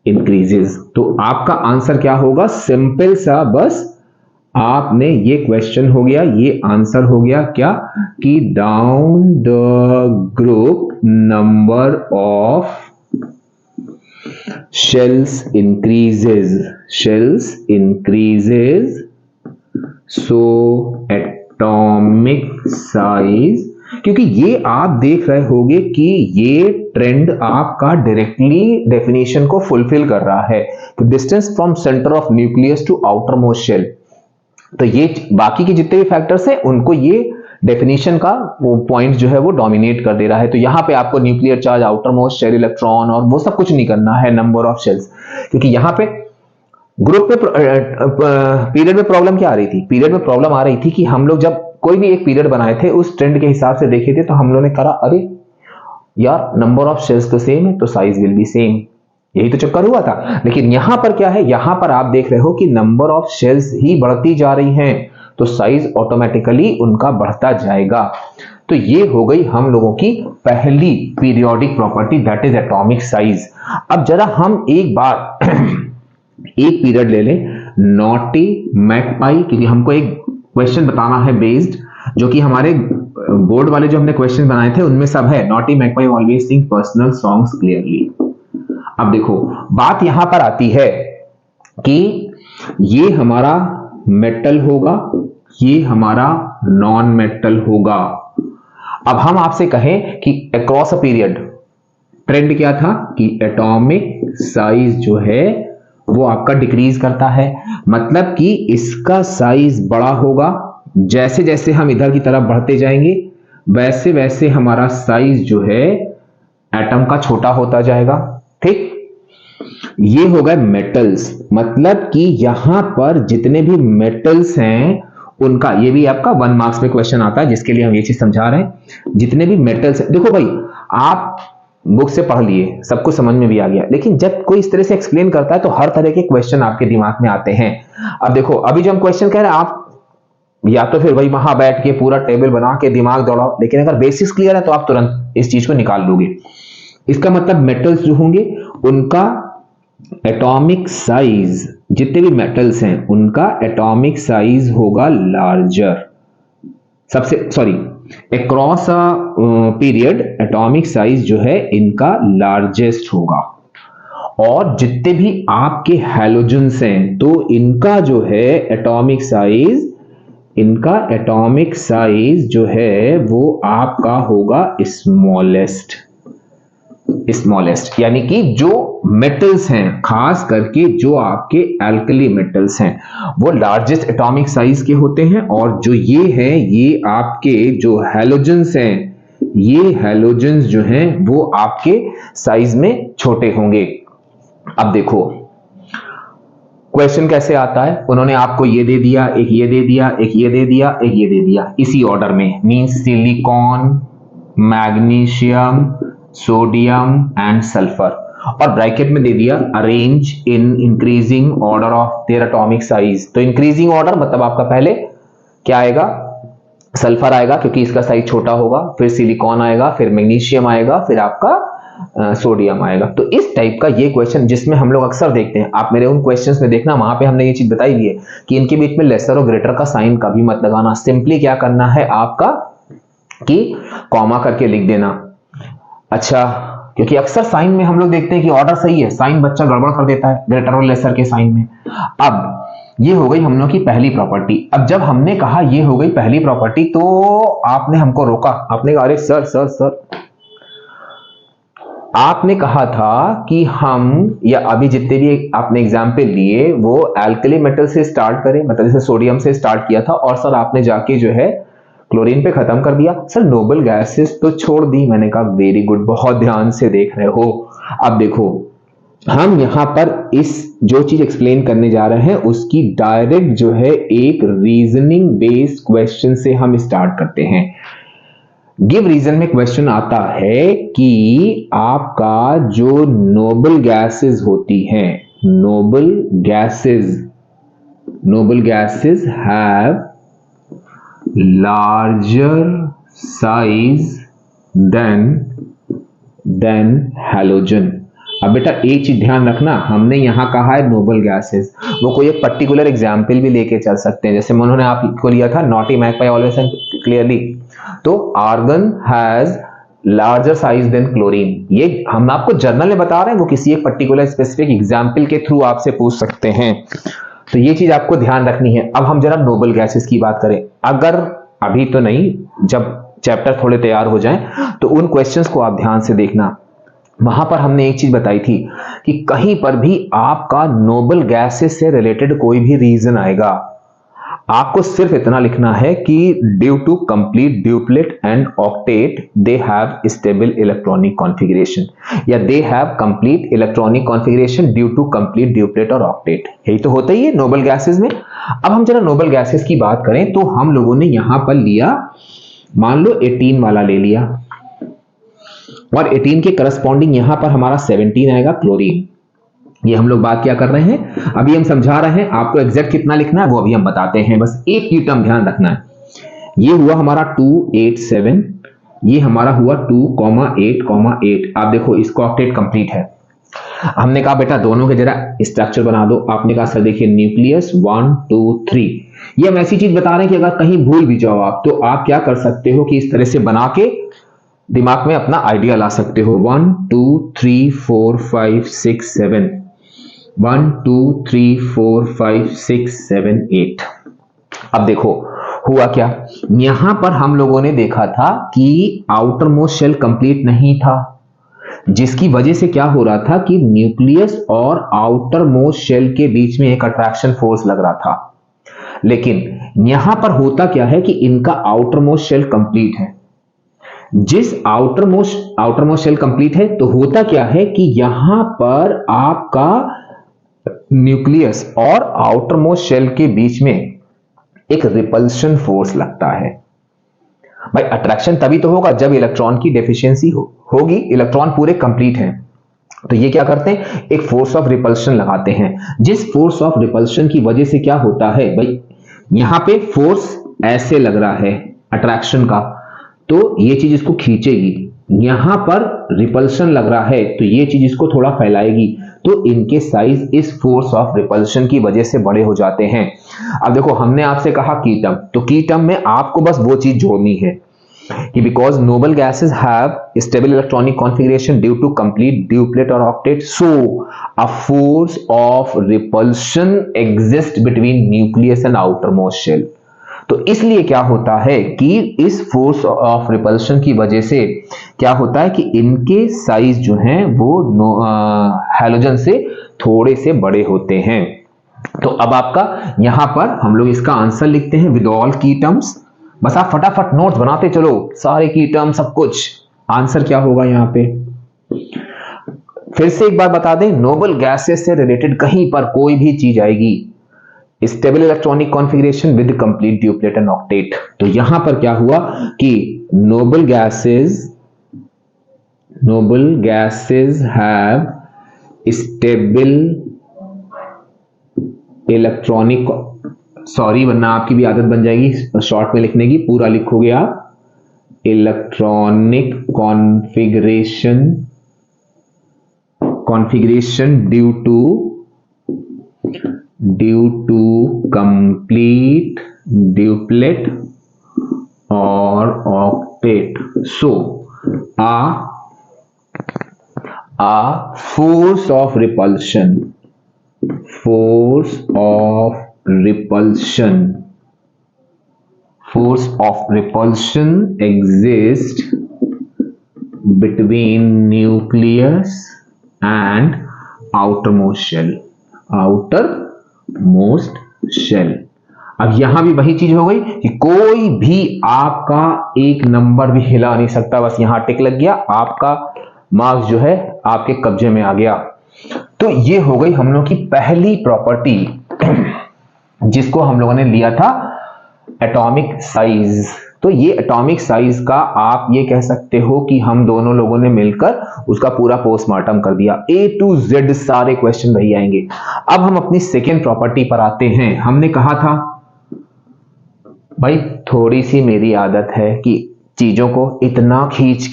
increases. तो आपका आंसर क्या होगा? सिंपल सा, बस आपने ये क्वेश्चन हो गया, ये आंसर हो गया क्या कि down the group number of shells increases, so atomic size। क्योंकि ये आप देख रहे होगे कि ये ट्रेंड आपका डायरेक्टली डेफिनेशन को फुलफिल कर रहा है कि distance from centre of nucleus to outer most shell. तो ये बाकी के जितने भी फैक्टर्स हैं उनको ये डेफिनेशन का वो पॉइंट जो है वो डोमिनेट कर दे रहा है। तो यहां पे आपको nuclear charge, outer most shell electron और वो सब कुछ नहीं करना है, नंबर ऑफ शेल्स, क्योंकि यहां पे ग्रुप में पीरियड में प्रॉब्लम क्या आ रही थी? पीरियड में प्रॉब्लम आ रही थी कि हम लोग जब कोई भी एक पीरियड बनाए थे उस ट्रेंड के हिसाब से देखे थे तो हम लोगों ने कहा अरे यार नंबर ऑफ शेल्स तो सेम है तो साइज विल बी सेम, यही तो चक्कर हुआ था। लेकिन यहां पर क्या है, यहां पर आप देख रहे हो कि नंबर ऑफ शेल्स ही बढ़ती जा रही हैं तो साइज ऑटोमेटिकली उनका बढ़ता जाएगा। तो ये हो गई हम लोगों की पहली periodic property, that is atomic size. अब जरा हम एक बार एक पीरियड ले लें, नॉटी मैगपाई, क्योंकि हमको एक क्वेश्चन बताना है बेस्ड, जो कि हमारे बोर्ड वाले जो हमने क्वेश्चन बनाए थे उनमें सब है, naughty magpie always sing personal songs clearly. अब देखो बात यहां पर आती है कि ये हमारा मेटल होगा, ये हमारा नॉन मेटल होगा। अब हम आपसे कहें कि अक्रॉस अ पीरियड ट्रेंड क्या था कि एटॉमिक साइज जो है वो आपका डिक्रीज करता है, मतलब कि इसका साइज बड़ा होगा, जैसे जैसे हम इधर की तरफ बढ़ते जाएंगे वैसे वैसे हमारा साइज जो है एटम का छोटा होता जाएगा। ठीक, ये हो गए मेटल्स, मतलब कि यहां पर जितने भी मेटल्स हैं उनका, ये भी आपका 1 मार्क्स में क्वेश्चन आता है जिसके लिए हम ये चीज समझा रहे हैं। जितने भी मेटल्स, देखो भाई आप बुक से पढ़ लिए, सब कुछ समझ में भी आ गया, लेकिन जब कोई इस तरह से एक्सप्लेन करता है तो हर तरह के क्वेश्चन आपके दिमाग में आते हैं। अब देखो अभी जो हम क्वेश्चन कह रहे हैं, आप या तो फिर भाई वहां बैठ के पूरा टेबल बना के दिमाग दौड़ाओ, लेकिन अगर बेसिक्स क्लियर है तो आप तुरंत इस चीज को निकाल लोगे। इसका मतलब मेटल्स जो होंगे उनका एटॉमिक साइज, जितने भी मेटल्स हैं उनका एटॉमिक साइज होगा लार्जर, सबसे sorry across a period atomic size जो है इनका लार्जेस्ट होगा। और जितने भी आपके हैलोजन्स हैं तो इनका जो है एटॉमिक साइज, इनका एटॉमिक साइज जो है वो आपका होगा स्मॉलेस्ट, स्मॉलेस्ट, यानी कि जो मेटल्स हैं खास करके जो आपके एल्कली मेटल्स हैं वो लार्जेस्ट एटॉमिक साइज के होते हैं, और जो ये हैं ये आपके जो हैलोजन्स हैं, ये हैलोजन्स जो हैं वो आपके साइज में छोटे होंगे। अब देखो क्वेश्चन कैसे आता है, उन्होंने आपको ये दे दिया, एक ये दे दिया, एक ये दे दिया, एक ये दे दिया, इसी ऑर्डर में, means silicon, magnesium, sodium and sulphur, और ब्रैकेट में दे दिया arrange in increasing order of their atomic size. तो इंक्रीजिंग ऑर्डर मतलब आपका पहले क्या आएगा, सल्फर आएगा क्योंकि इसका साइज छोटा होगा, फिर सिलिकॉन आएगा, फिर मैग्नीशियम आएगा, फिर आपका सोडियम आएगा। तो इस टाइप का ये क्वेश्चन जिसमें हम लोग अक्सर देखते हैं, आप मेरे उन क्वेश्चंस में देखना, वहां पे हमने ये चीज बताई हुई है कि इनके बीच में लेसर और ग्रेटर का साइन कभी मत लगाना, सिंपली क्या करना है आपका कि कॉमा करके लिख देना। अच्छा, क्योंकि अक्सर साइन में हम लोग देखते हैं कि ऑर्डर सही है, साइन बच्चा गड़बड़ कर देता है ग्रेटर और लेसर के साइन में। अब ये हो गई हम लोग की पहली प्रॉपर्टी। अब जब हमने कहा ये हो गई पहली प्रॉपर्टी तो आपने हमको रोका, आपने कहा अरे सर सर सर, आपने कहा था कि हम, या अभी जितने भी आपने एग्जाम्पल लिए वो एल्कली मेटल से स्टार्ट करें, मतलब जैसे सोडियम से स्टार्ट किया था और सर आपने जाके जो है क्लोरीन पे खत्म कर दिया, सर नोबल गैसेस तो छोड़ दी। मैंने कहा वेरी गुड, बहुत ध्यान से देख रहे हो। अब देखो हम यहां पर इस जो चीज एक्सप्लेन करने जा रहे हैं उसकी डायरेक्ट जो है एक रीजनिंग बेस्ड क्वेश्चन से हम स्टार्ट करते हैं। गिव रीजन में क्वेश्चन आता है कि आपका जो नोबल गैसेस होती हैं, Nobel gases have larger size than halogen। अब बेटा एक चीज ध्यान रखना, हमने यहां कहा है नोबल गैसेस, वो कोई एक पर्टिकुलर एग्जाम्पल भी लेके चल सकते हैं, जैसे उन्होंने आपको लिया था naughty magpie always and clearly, तो argon has larger size than chlorine. ये हम आपको जर्नल में बता रहे हैं, वो किसी एक पर्टिकुलर स्पेसिफिक एग्जाम्पल के थ्रू आपसे पूछ सकते हैं, तो ये चीज आपको ध्यान रखनी है। अब हम जरा नोबल गैसेस की बात करें, अगर अभी तो नहीं, जब चैप्टर थोड़े तैयार हो जाएं तो उन क्वेश्चंस को आप ध्यान से देखना। वहां पर हमने एक चीज बताई थी कि कहीं पर भी आपका नोबल गैसेस से रिलेटेड कोई भी रीजन आएगा, आपको सिर्फ इतना लिखना है कि due to complete duplet and octet they have stable electronic configuration, या they have complete electronic configuration due to complete duplet और ऑक्टेट। यही तो होता ही है नोबल गैसेस में। अब हम जरा नोबल गैसेस की बात करें तो हम लोगों ने यहां पर लिया, मान लो 18 वाला ले लिया, और 18 के करस्पॉन्डिंग यहां पर हमारा 17 आएगा क्लोरीन। ये हम लोग बात क्या कर रहे हैं, अभी हम समझा रहे हैं, आपको एग्जैक्ट कितना लिखना है वो अभी हम बताते हैं, बस एक ही टर्म ध्यान रखना है। ये हुआ हमारा 287, ये हमारा हुआ 2,8,8। आप देखो इसको ऑक्टेट कंप्लीट है। हमने कहा बेटा दोनों के जरा स्ट्रक्चर बना दो, आपने कहा सर देखिए न्यूक्लियस 1 2 3। ये हम ऐसी चीज बता रहे हैं कि अगर कहीं भूल भी जाओ आप तो आप क्या कर सकते हो कि इस तरह से बना के दिमाग में अपना आइडिया ला सकते हो। 1 2 3 4 5 6 7, 1 2 3 4 5 6 7 8। अब देखो हुआ क्या, यहां पर हम लोगों ने देखा था कि आउटर मोस्ट शेल कंप्लीट नहीं था, जिसकी वजह से क्या हो रहा था कि न्यूक्लियस और आउटर मोस्ट शेल के बीच में एक अट्रैक्शन फोर्स लग रहा था। लेकिन यहां पर होता क्या है कि इनका आउटर मोस्ट शेल कंप्लीट है। जिस आउटर मोस्ट शेल कंप्लीट है तो होता क्या है कि यहां पर आपका न्यूक्लियस और आउटर मोस्ट शेल के बीच में एक रिपल्शन फोर्स लगता है। भाई अट्रैक्शन तभी तो होगा जब इलेक्ट्रॉन की डेफिशिएंसी होगी, इलेक्ट्रॉन पूरे कंप्लीट हैं, तो ये क्या करते हैं, एक फोर्स ऑफ रिपल्शन लगाते हैं। जिस फोर्स ऑफ रिपल्शन की वजह से क्या होता है, भाई यहां पे फोर्स ऐसे लग रहा है अट्रैक्शन का, तो ये चीज इसको खींचेगी। यहां पर रिपल्शन लग रहा है तो ये चीज इसको थोड़ा फैलाएगी, तो इनके साइज इस फोर्स ऑफ रिपल्शन की वजह से बड़े हो जाते हैं। अब देखो हमने आपसे कहा की टर्म, तो की टर्म में आपको बस वो चीज जोड़नी है कि because noble gases have stable electronic configuration due to complete duplet और octet, so a force of repulsion exist between nucleus and outer most shell. तो इसलिए क्या होता है कि इस फोर्स ऑफ रिपल्शन की वजह से क्या होता है कि इनके साइज जो हैं वो हैलोजन से थोड़े से बड़े होते हैं। तो अब आपका यहां पर हम लोग इसका आंसर लिखते हैं विद ऑल की टर्म्स। बस आप फटाफट नोट्स बनाते चलो, सारे की टर्म सब कुछ। आंसर क्या होगा यहां पे, फिर से एक बार बता दें, नोबल गैसेस से रिलेटेड कहीं पर कोई भी चीज आएगी, stable electronic configuration with complete duplet and octet, तो यहां पर क्या हुआ कि Nobel gases have stable electronic, sorry वरना आपकी भी आदत बन जाएगी शॉर्ट में लिखने की, पूरा लिखोगे आप, electronic configuration due to complete duplet और octet, so a force of repulsion exists between nucleus and outermost shell। अब यहां भी वही चीज हो गई कि कोई भी आपका एक नंबर भी हिला नहीं सकता, बस यहां टिक लग गया, आपका मार्क्स जो है आपके कब्जे में आ गया। तो ये हो गई हम लोग की पहली प्रॉपर्टी जिसको हम लोगों ने लिया था एटॉमिक साइज। तो ये एटॉमिक साइज का आप ये कह सकते हो कि हम दोनों लोगों ने मिलकर उसका पूरा पोस्टमार्टम कर दिया, A to Z सारे क्वेश्चन वही आएंगे। अब हम अपनी सेकेंड प्रॉपर्टी पर आते हैं। हमने कहा था भाई थोड़ी सी मेरी आदत है कि चीजों को इतना खींच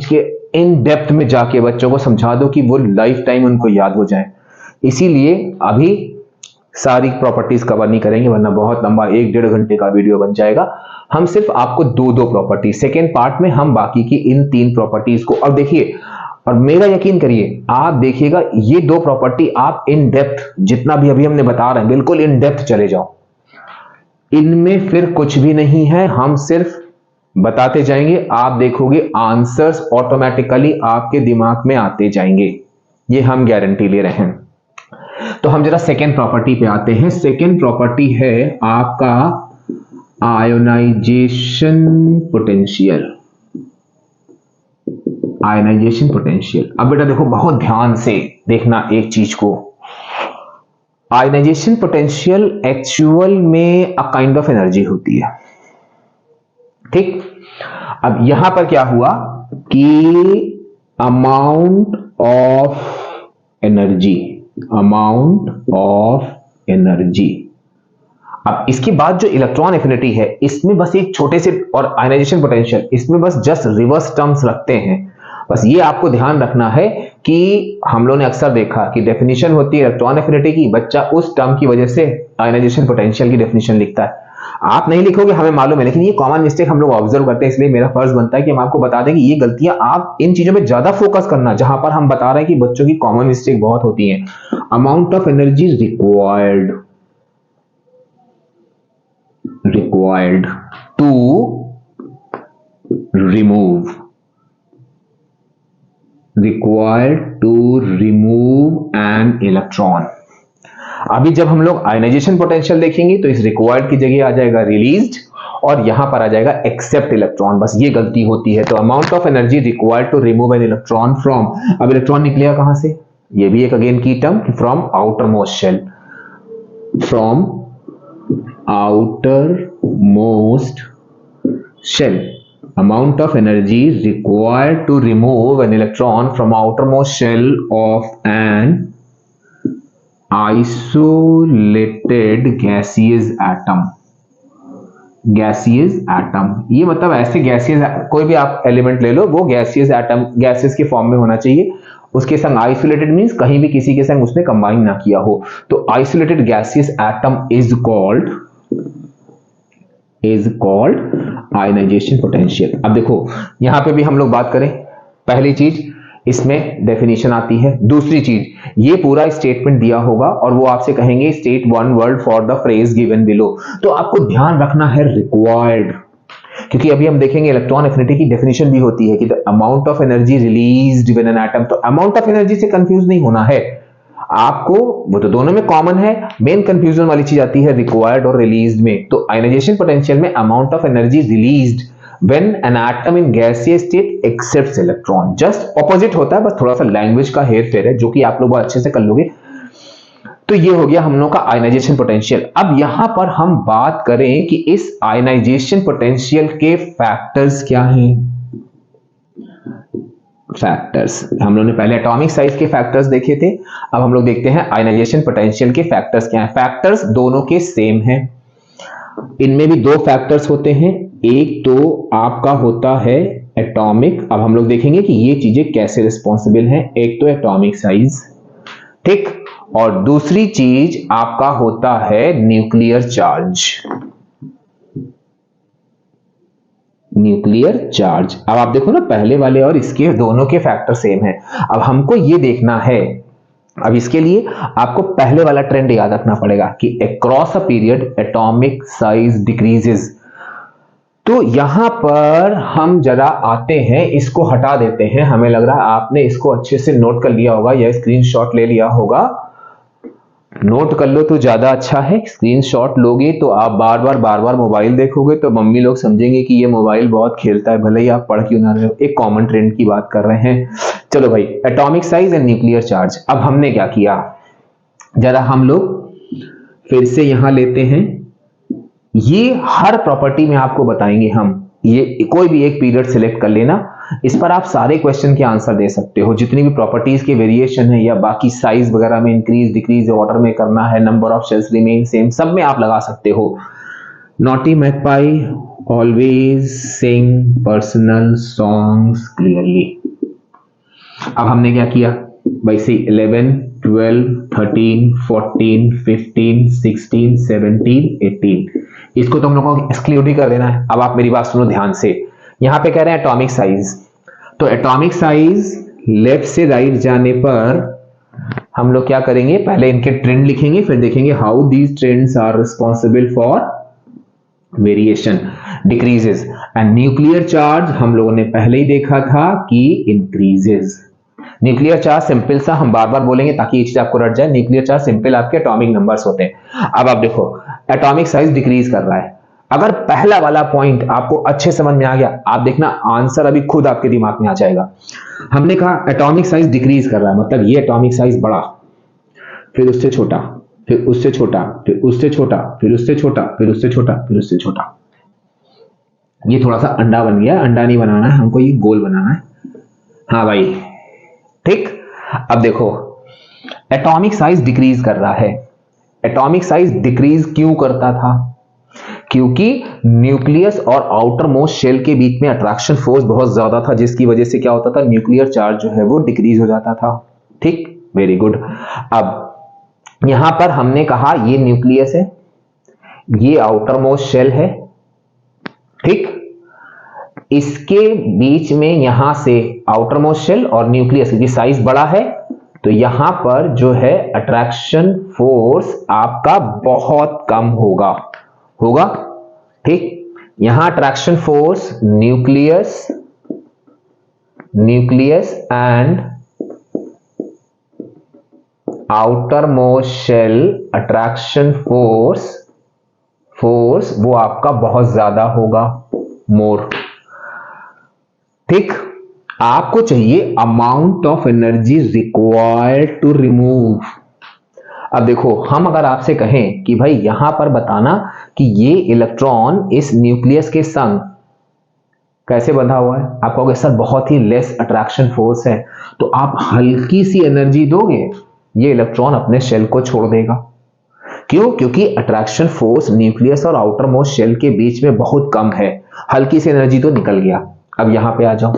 के इन डेप्थ में जाके बच्चों को समझा दो कि वो लाइफ टाइम उनको याद हो जाए, इसीलिए अभी सारी प्रॉपर्टीज कवर नहीं करेंगे वरना बहुत लंबा 1-1.5 घंटे का वीडियो बन जाएगा। हम सिर्फ आपको दो प्रॉपर्टी, सेकेंड पार्ट में हम बाकी की इन 3 प्रॉपर्टीज को, अब देखिए और मेरा यकीन करिए आप देखिएगा ये 2 प्रॉपर्टी आप इन डेप्थ जितना भी अभी हमने बता रहे हैं बिल्कुल इन डेप्थ चले जाओ, इनमें फिर कुछ भी नहीं है, हम सिर्फ बताते जाएंगे, आप देखोगे आंसर्स ऑटोमेटिकली आपके दिमाग में आते जाएंगे, ये हम गारंटी ले रहे हैं। तो हम जरा सेकेंड प्रॉपर्टी पे आते हैं। सेकेंड प्रॉपर्टी है आपका आयोनाइजेशन पोटेंशियल। आयोनाइजेशन पोटेंशियल, अब बेटा देखो बहुत ध्यान से देखना एक चीज को। आयोनाइजेशन पोटेंशियल एक्चुअल में अ काइंड ऑफ एनर्जी होती है, ठीक। अब यहां पर क्या हुआ कि amount of energy, amount of energy. अब इसके बाद जो इलेक्ट्रॉन एफिनिटी है इसमें बस एक छोटे से, और आयनाइजेशन पोटेंशियल इसमें बस जस्ट रिवर्स टर्म्स रखते हैं। बस ये आपको ध्यान रखना है कि हम लोगों ने अक्सर देखा कि डेफिनेशन होती है इलेक्ट्रॉन एफिनिटी की, बच्चा उस टर्म की वजह से आयनाइजेशन पोटेंशियल की डेफिनेशन लिखता है। आप नहीं लिखोगे, हमें मालूम है, लेकिन ये कॉमन मिस्टेक हम लोग ऑब्जर्व करते हैं, इसलिए मेरा फर्ज बनता है कि हम आपको बता दें कि ये गलतियां, आप इन चीजों में ज्यादा फोकस करना जहां पर हम बता रहे हैं कि बच्चों की कॉमन मिस्टेक बहुत होती है। Amount of energy required to remove an electron। अभी जब हम लोग आयनाइजेशन पोटेंशियल देखेंगे तो इस रिक्वायर्ड की जगह आ जाएगा रिलीज्ड, और यहां पर आ जाएगा एक्सेप्ट इलेक्ट्रॉन। बस ये गलती होती है। तो amount of energy required to remove an electron from, अब इलेक्ट्रॉन निकलेगा कहां से, ये भी एक अगेन की term, from outer most shell, from outermost shell। amount of energy required to remove an electron from outermost shell of an isolated gaseous atom। Gaseous atom, ये मतलब ऐसे गैसियस, कोई भी आप एलिमेंट ले लो, वो गैसियस एटम, गैसेस के form में होना चाहिए। उसके संग आइसोलेटेड मींस कहीं भी किसी के संग उसने कंबाइन ना किया हो। तो isolated gaseous atom is called ionization potential. अब देखो यहां पे भी हम लोग बात करें, पहली चीज इसमें डेफिनेशन आती है, दूसरी चीज ये पूरा स्टेटमेंट दिया होगा और वो आपसे कहेंगे state one word for the phrase given below. तो आपको ध्यान रखना है रिक्वायर्ड, क्योंकि अभी हम देखेंगे इलेक्ट्रॉन एफिनिटी की डेफिनेशन भी होती है कि the amount of energy released when an atom. तो अमाउंट ऑफ एनर्जी से कंफ्यूज नहीं होना है आपको, वो तो दोनों में कॉमन है। मेन कंफ्यूजन वाली चीज आती है रिक्वायर्ड और रिलीज्ड में। तो आयनाइजेशन पोटेंशियल में amount of energy released when an atom in gaseous state accepts electron, just opposite होता है, बस थोड़ा सा लैंग्वेज का हेर फेर है जो कि आप लोग बहुत अच्छे से कर लोगे। तो ये हो गया हम लोग का आयनाइजेशन पोटेंशियल। अब यहां पर हम बात करें कि इस आयनाइजेशन पोटेंशियल के फैक्टर्स क्या हैं। फैक्टर्स हम लोगों ने पहले एटॉमिक साइज के फैक्टर्स देखे थे, अब हम लोग देखते हैं आयनाइजेशन पोटेंशियल के फैक्टर्स क्या हैं। फैक्टर्स दोनों के सेम हैं, इनमें भी दो फैक्टर्स होते हैं, एक तो आपका होता है एटॉमिक, अब हम लोग देखेंगे कि ये चीजें कैसे रिस्पॉन्सिबल हैं। एक तो एटॉमिक साइज, ठीक, और दूसरी चीज आपका होता है न्यूक्लियर चार्ज। न्यूक्लियर चार्ज, अब आप देखो ना पहले वाले और इसके दोनों के फैक्टर सेम है। अब हमको ये देखना है, अब इसके लिए आपको पहले वाला ट्रेंड याद रखना पड़ेगा कि across a period atomic size decreases. तो यहां पर हम जरा आते हैं, इसको हटा देते हैं। हमें लग रहा है आपने इसको अच्छे से नोट कर लिया होगा या स्क्रीनशॉट ले लिया होगा। नोट कर लो तो ज्यादा अच्छा है, स्क्रीनशॉट लोगे तो आप बार बार मोबाइल देखोगे तो मम्मी लोग समझेंगे कि ये मोबाइल बहुत खेलता है, भले ही आप पढ़ क्यों ना रहे हो। एक कॉमन ट्रेंड की बात कर रहे हैं। चलो भाई, atomic size and nuclear charge. अब हमने क्या किया, जरा हम लोग फिर से यहां लेते हैं, ये हर प्रॉपर्टी में आपको बताएंगे हम। ये कोई भी एक पीरियड सिलेक्ट कर लेना, इस पर आप सारे क्वेश्चन के आंसर दे सकते हो। जितनी भी प्रॉपर्टीज के वेरिएशन है या बाकी साइज वगैरह में इंक्रीज डिक्रीज ऑर्डर में करना है, number of shells remain same, सब में आप लगा सकते हो। Naughty magpie always sing personal songs clearly. अब हमने क्या किया भाई, से 11 12 13 14 15 16 17 18, इसको तो हम लोगों को एक्सक्लूड ही कर देना है। अब आप मेरी बात सुनो ध्यान से, यहां पे कह रहे हैं एटॉमिक साइज, तो एटॉमिक साइज लेफ्ट से राइट जाने पर हम लोग क्या करेंगे, पहले इनके ट्रेंड लिखेंगे, फिर देखेंगे how these trends are responsible for variation decreases, and nuclear charge हम लोगों ने पहले ही देखा था कि इंक्रीजेस। न्यूक्लियर चार्ज सिंपल सा हम बार बार बोलेंगे ताकि ये चीज आपको रट जाए, न्यूक्लियर चार्ज सिंपल आपके एटॉमिक नंबर्स होते हैं। अब आप देखो एटॉमिक साइज डिक्रीज कर रहा है। अगर पहला वाला पॉइंट आपको अच्छे समझ में आ गया, आप देखना आंसर अभी खुद आपके दिमाग में आ जाएगा। हमने कहा एटॉमिक साइज डिक्रीज कर रहा है, मतलब ये एटॉमिक साइज बड़ा, फिर उससे छोटा, फिर उससे छोटा, फिर उससे छोटा, फिर उससे छोटा, फिर उससे छोटा, फिर उससे छोटा। ये थोड़ा सा अंडा बन गया, अंडा नहीं बनाना है हमको, ये गोल बनाना है। हाँ भाई ठीक। अब देखो एटॉमिक साइज डिक्रीज कर रहा है। एटॉमिक साइज डिक्रीज क्यों करता था? क्योंकि न्यूक्लियस और आउटर मोस्ट शेल के बीच में अट्रैक्शन फोर्स बहुत ज्यादा था, जिसकी वजह से क्या होता था, न्यूक्लियर चार्ज जो है वो डिक्रीज हो जाता था। ठीक, वेरी गुड। अब यहां पर हमने कहा ये न्यूक्लियस है, ये आउटर मोस्ट शेल है, ठीक। इसके बीच में यहां से आउटर मोस्ट शेल और न्यूक्लियस की साइज बड़ा है, तो यहां पर जो है अट्रैक्शन फोर्स आपका बहुत कम होगा, ठीक। यहां attraction force nucleus and outer most shell attraction force वो आपका बहुत ज्यादा होगा, मोर, ठीक। आपको चाहिए amount of energy required to remove. अब देखो हम अगर आपसे कहें कि भाई यहां पर बताना कि ये इलेक्ट्रॉन इस न्यूक्लियस के संग कैसे बंधा हुआ है, आप कहोगे सर बहुत ही लेस अट्रैक्शन फोर्स है, तो आप हल्की सी एनर्जी दोगे, ये इलेक्ट्रॉन अपने शेल को छोड़ देगा। क्यों? क्योंकि अट्रैक्शन फोर्स न्यूक्लियस और आउटर मोस्ट शेल के बीच में बहुत कम है, हल्की सी एनर्जी तो निकल गया। अब यहां पे आ जाओ,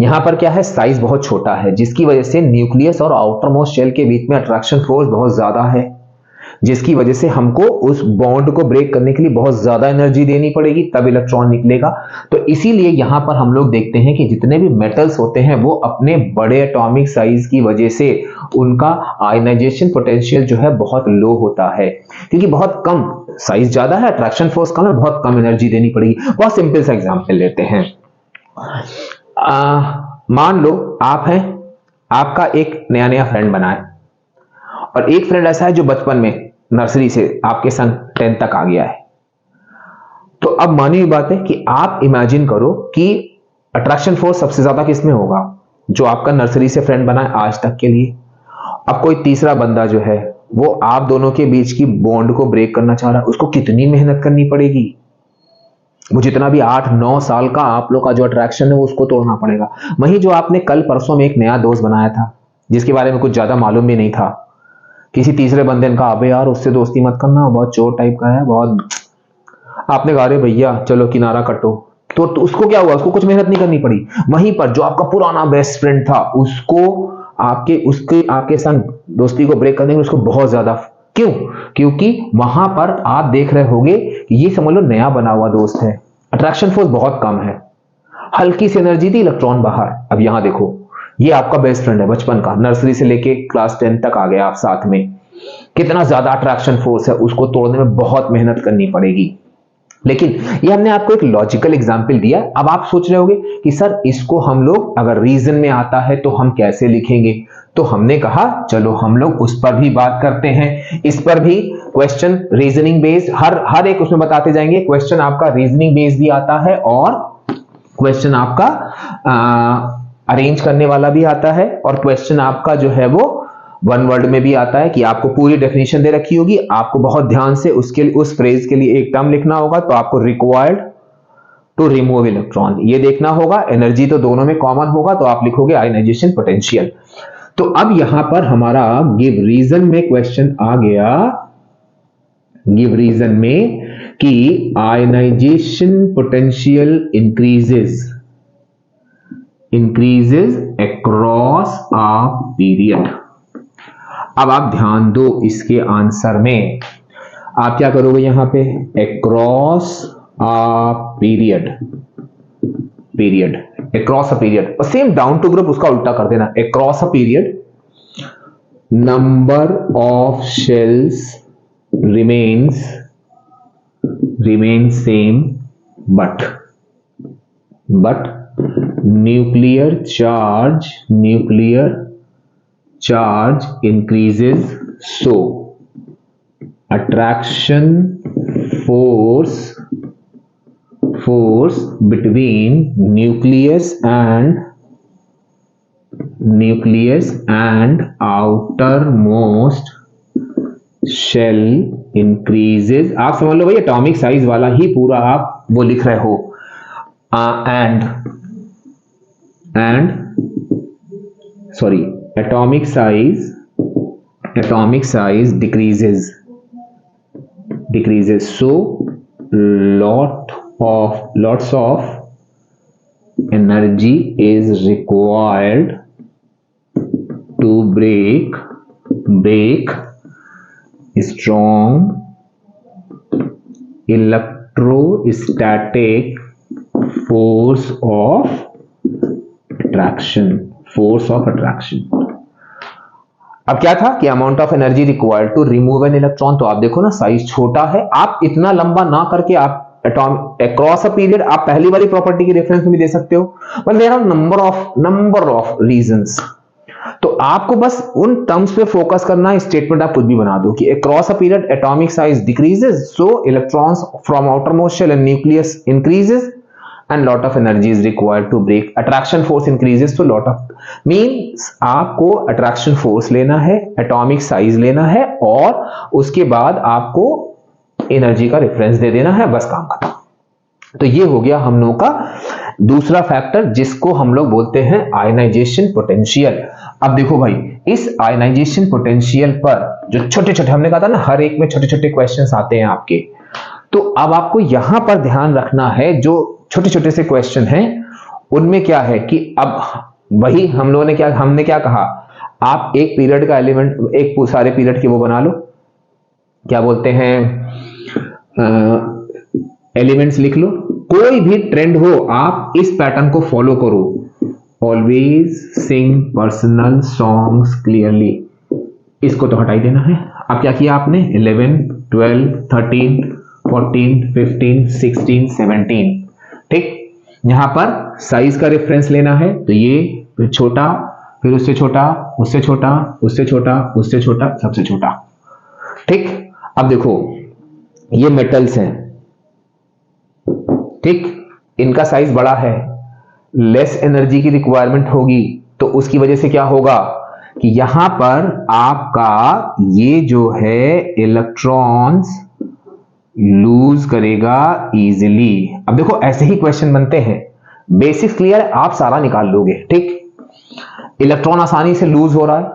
यहां पर क्या है, साइज बहुत छोटा है, जिसकी वजह से न्यूक्लियस और आउटर मोस्ट शेल के बीच में अट्रैक्शन फोर्स बहुत ज्यादा है, जिसकी वजह से हमको उस बॉन्ड को ब्रेक करने के लिए बहुत ज्यादा एनर्जी देनी पड़ेगी, तब इलेक्ट्रॉन निकलेगा। तो इसीलिए यहां पर हम लोग देखते हैं कि जितने भी मेटल्स होते हैं वो अपने बड़े एटॉमिक साइज की वजह से उनका आयनाइजेशन पोटेंशियल जो है बहुत लो होता है, क्योंकि बहुत कम साइज ज्यादा है, अट्रैक्शन फोर्स कम है, बहुत कम एनर्जी देनी पड़ेगी। बहुत सिंपल सा एग्जाम्पल लेते हैं। मान लो आप हैं, आपका एक नया फ्रेंड बना है, और एक फ्रेंड ऐसा है जो बचपन में नर्सरी से आपके संग 10th तक आ गया है। तो अब मानी हुई बात है कि आप इमेजिन करो कि अट्रैक्शन फोर्स सबसे ज्यादा किसमें होगा, जो आपका नर्सरी से फ्रेंड बना है आज तक के लिए। अब कोई तीसरा बंदा जो है वो आप दोनों के बीच की बॉन्ड को ब्रेक करना चाह रहा है, उसको कितनी मेहनत करनी पड़ेगी, वो जितना भी 8-9 साल का आप लोग का जो अट्रैक्शन है उसको तोड़ना पड़ेगा। वहीं जो आपने कल परसों में एक नया दोस्त बनाया था, जिसके बारे में कुछ ज्यादा मालूम भी नहीं था, किसी तीसरे बंदे ने कहा अबे यार उससे दोस्ती मत करना, बहुत चोर टाइप का है, बहुत, आपने कहा अरे भैया चलो किनारा कटो, तो उसको क्या हुआ, उसको कुछ मेहनत नहीं करनी पड़ी। वहीं पर जो आपका पुराना बेस्ट फ्रेंड था, उसको आपके संग दोस्ती को ब्रेक करने में उसको बहुत ज्यादा, क्यों? क्योंकि वहां पर आप देख रहे होंगे कि ये समझ लो नया बना हुआ दोस्त है, अट्रैक्शन फोर्स बहुत कम है, हल्की सी एनर्जी थी, इलेक्ट्रॉन बाहर। अब यहां देखो ये आपका बेस्ट फ्रेंड है बचपन का, नर्सरी से लेके क्लास 10 तक आ गए आप साथ में, कितना ज्यादा अट्रैक्शन फोर्स है, उसको तोड़ने में बहुत मेहनत करनी पड़ेगी। लेकिन ये हमने आपको एक लॉजिकल एग्जांपल दिया। अब आप सोच रहे होंगे कि सर इसको हम लोग अगर रीजन में आता है तो हम कैसे लिखेंगे, तो हमने कहा चलो हम लोग उस पर भी बात करते हैं। इस पर भी क्वेश्चन रीजनिंग बेस्ड हर एक उसमें बताते जाएंगे। क्वेश्चन आपका रीजनिंग बेस्ड भी आता है और क्वेश्चन आपका अरेंज करने वाला भी आता है, और क्वेश्चन आपका जो है वो वन वर्ड में भी आता है कि आपको पूरी डेफिनेशन दे रखी होगी, आपको बहुत ध्यान से उस फ्रेज के लिए एक टर्म लिखना होगा, तो आपको रिक्वायर्ड टू रिमूव इलेक्ट्रॉन ये देखना होगा। एनर्जी तो दोनों में कॉमन होगा, तो आप लिखोगे आयनाइजेशन पोटेंशियल। तो अब यहां पर हमारा गिव रीजन में क्वेश्चन आ गया, गिव रीजन में कि ionization potential increases across a period। अब आप ध्यान दो इसके आंसर में, आप क्या करोगे यहां पे, across a period, across a period, और सेम डाउन टू ग्रुप उसका उल्टा कर देना, across a period number of shells remains remain same, but nuclear charge increases, so attraction force between nucleus and outermost shell increases। आप समझ लो भाई atomic size वाला ही पूरा आप वो लिख रहे हो, atomic size decreases, so lots of energy is required to break strong electrostatic force of attraction। अब क्या था कि amount of energy required to remove an electron. तो आप देखो ना साइज छोटा है, आप इतना लंबा ना करके आप अक्रॉस अ पीरियड आप पहली वाली प्रॉपर्टी की रेफरेंस में भी दे सकते हो, but there are number of reasons. तो आपको बस उन टर्म्स पे फोकस करना है, स्टेटमेंट आप कुछ भी बना दो कि across a period atomic size decreases, so electrons from outermost shell and nucleus increases and lot of energy is required to break, attraction force increases, so lot of means आपको attraction force लेना है, atomic size लेना है और उसके बाद आपको energy का रेफरेंस दे देना है, बस काम खत्म। तो ये हो गया हम लोगों का दूसरा फैक्टर जिसको हम लोग बोलते हैं आयनाइजेशन पोटेंशियल। अब देखो भाई इस आयनाइजेशन पोटेंशियल पर जो छोटे-छोटे हमने कहा था ना हर एक में छोटे-छोटे क्वेश्चंस आते हैं आपके, तो अब आपको यहां पर ध्यान रखना है जो छोटे-छोटे से क्वेश्चन हैं उनमें क्या है कि अब वही हम लोगों ने हमने क्या कहा, आप एक पीरियड का एलिमेंट एक सारे पीरियड के वो बना लो, क्या बोलते हैं एलिमेंट्स लिख लो, कोई भी ट्रेंड हो आप इस पैटर्न को फॉलो करो, always sing personal songs clearly, इसको तो हटाई देना है। अब क्या किया आपने 11 12 13 14 15 16 17, ठीक, यहां पर साइज का रेफरेंस लेना है, तो ये फिर छोटा, फिर उससे छोटा, उससे छोटा, उससे छोटा, उससे छोटा, सबसे छोटा, ठीक। अब देखो ये मेटल्स हैं, ठीक, इनका साइज बड़ा है, लेस एनर्जी की रिक्वायरमेंट होगी, तो उसकी वजह से क्या होगा कि यहां पर आपका ये जो है इलेक्ट्रॉन्स लूज करेगा इजीली। अब देखो ऐसे ही क्वेश्चन बनते हैं, बेसिक्स क्लियर है, आप सारा निकाल लोगे, ठीक। इलेक्ट्रॉन आसानी से लूज हो रहा है,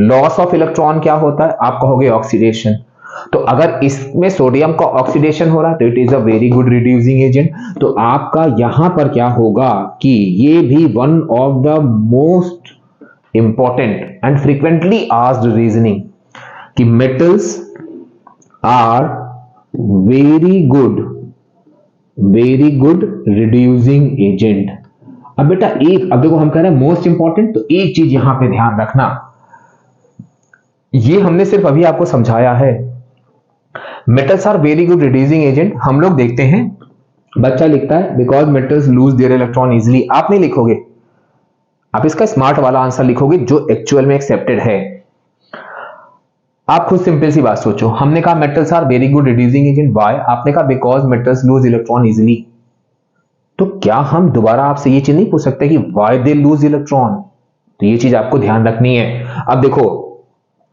लॉस ऑफ इलेक्ट्रॉन क्या होता है, आप कहोगे ऑक्सीडेशन, तो अगर इसमें सोडियम का ऑक्सीडेशन हो रहा है तो it is a very good reducing agent. तो आपका यहां पर क्या होगा कि ये भी one of the most important and frequently asked reasoning कि metals are very good reducing agent. अब बेटा अब देखो हम कह रहे हैं मोस्ट इंपॉर्टेंट, तो एक चीज यहां पे ध्यान रखना, ये हमने सिर्फ अभी आपको समझाया है, metals are very good reducing agent. हम लोग देखते हैं बच्चा लिखता है because metals lose their electron easily, आप नहीं लिखोगे, आप इसका स्मार्ट वाला आंसर लिखोगे जो एक्चुअल में एक्सेप्टेड है। आप खुद सिंपल सी बात सोचो, हमने कहा metals are very good reducing agent, why, आपने कहा because metals lose electron easily, तो क्या हम दोबारा आपसे ये चीज नहीं पूछ सकते कि व्हाई दे लूज इलेक्ट्रॉन, तो ये चीज आपको ध्यान रखनी है। अब देखो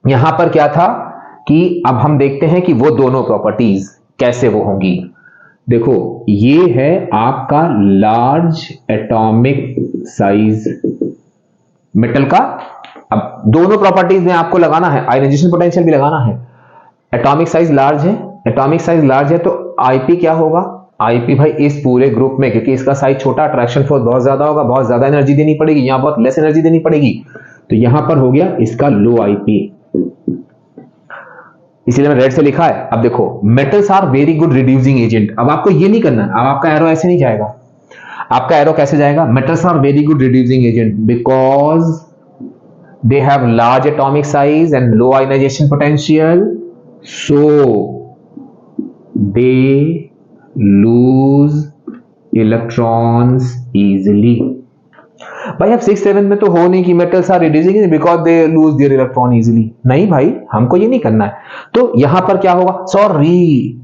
यहां पर क्या था कि अब हम देखते हैं कि वो दोनों प्रॉपर्टीज कैसे वो होंगी। देखो ये है आपका लार्ज एटॉमिक साइज मेटल का, अब दोनों प्रॉपर्टीज में आपको लगाना है, आयनाइजेशन पोटेंशियल भी लगाना है। एटॉमिक साइज लार्ज है, एटॉमिक साइज लार्ज है तो आईपी क्या होगा, आईपी भाई इस पूरे ग्रुप में, क्योंकि इसका साइज छोटा, अट्रैक्शन फोर्स बहुत ज्यादा होगा, बहुत ज्यादा एनर्जी देनी पड़ेगी, यहां बहुत लेस एनर्जी देनी पड़ेगी, तो यहां पर हो गया इसका लो आईपी, इसीलिए मैं रेड से लिखा है। अब देखो metals are very good reducing agent, अब आपको ये नहीं करना है, अब आपका एरो ऐसे नहीं जाएगा, आपका एरो कैसे जाएगा, metals are very good reducing agent because they have large atomic size and low ionization potential, so they lose electrons easily. भाई अब 6-7 में तो हो नहीं कि metals are reducing because they lose their electron easily. नहीं भाई, हमको ये नहीं करना है। तो यहां पर क्या होगा, सॉरी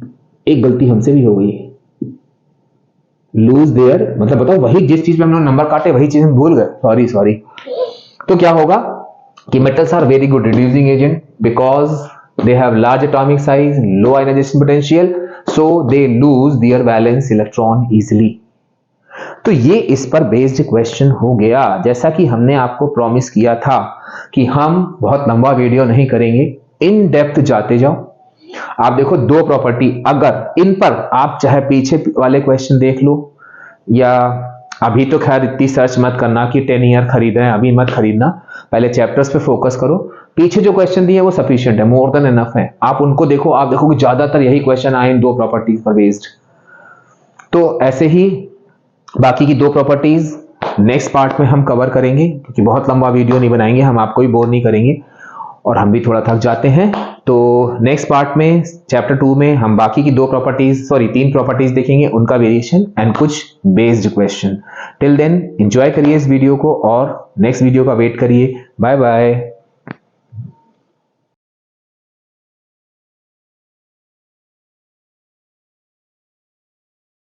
एक गलती हमसे भी हो गई, लूज देयर मतलब बताओ वही जिस चीज में हम लोग नंबर काटे वही चीज हम भूल गए, सॉरी सॉरी। तो क्या होगा कि metals are very good reducing agent because they have large atomic size, low ionization potential, so they lose their valence electron easily. तो ये इस पर बेस्ड क्वेश्चन हो गया। जैसा कि हमने आपको प्रॉमिस किया था कि हम बहुत लंबा वीडियो नहीं करेंगे, इन डेप्थ जाते जाओ। आप देखो दो प्रॉपर्टी, अगर इन पर आप चाहे पीछे वाले क्वेश्चन देख लो, या अभी तो खैर इतनी सर्च मत करना कि 10 ईयर खरीद रहे हैं, अभी मत खरीदना, पहले चैप्टर्स पे फोकस करो। पीछे जो क्वेश्चन दिए वो सफिशिएंट है, मोर देन एनफ है, आप उनको देखो। आप देखो कि ज्यादातर यही क्वेश्चन आए इन दो प्रॉपर्टीज पर बेस्ड। तो ऐसे ही बाकी की दो प्रॉपर्टीज नेक्स्ट पार्ट में हम कवर करेंगे, क्योंकि बहुत लंबा वीडियो नहीं बनाएंगे, हम आपको भी बोर नहीं करेंगे और हम भी थोड़ा थक जाते हैं। तो नेक्स्ट पार्ट में चैप्टर 2 में हम बाकी की तीन प्रॉपर्टीज देखेंगे, उनका वेरिएशन एंड कुछ based question. Till then enjoy करिए इस वीडियो को और नेक्स्ट वीडियो का वेट करिए। Bye bye.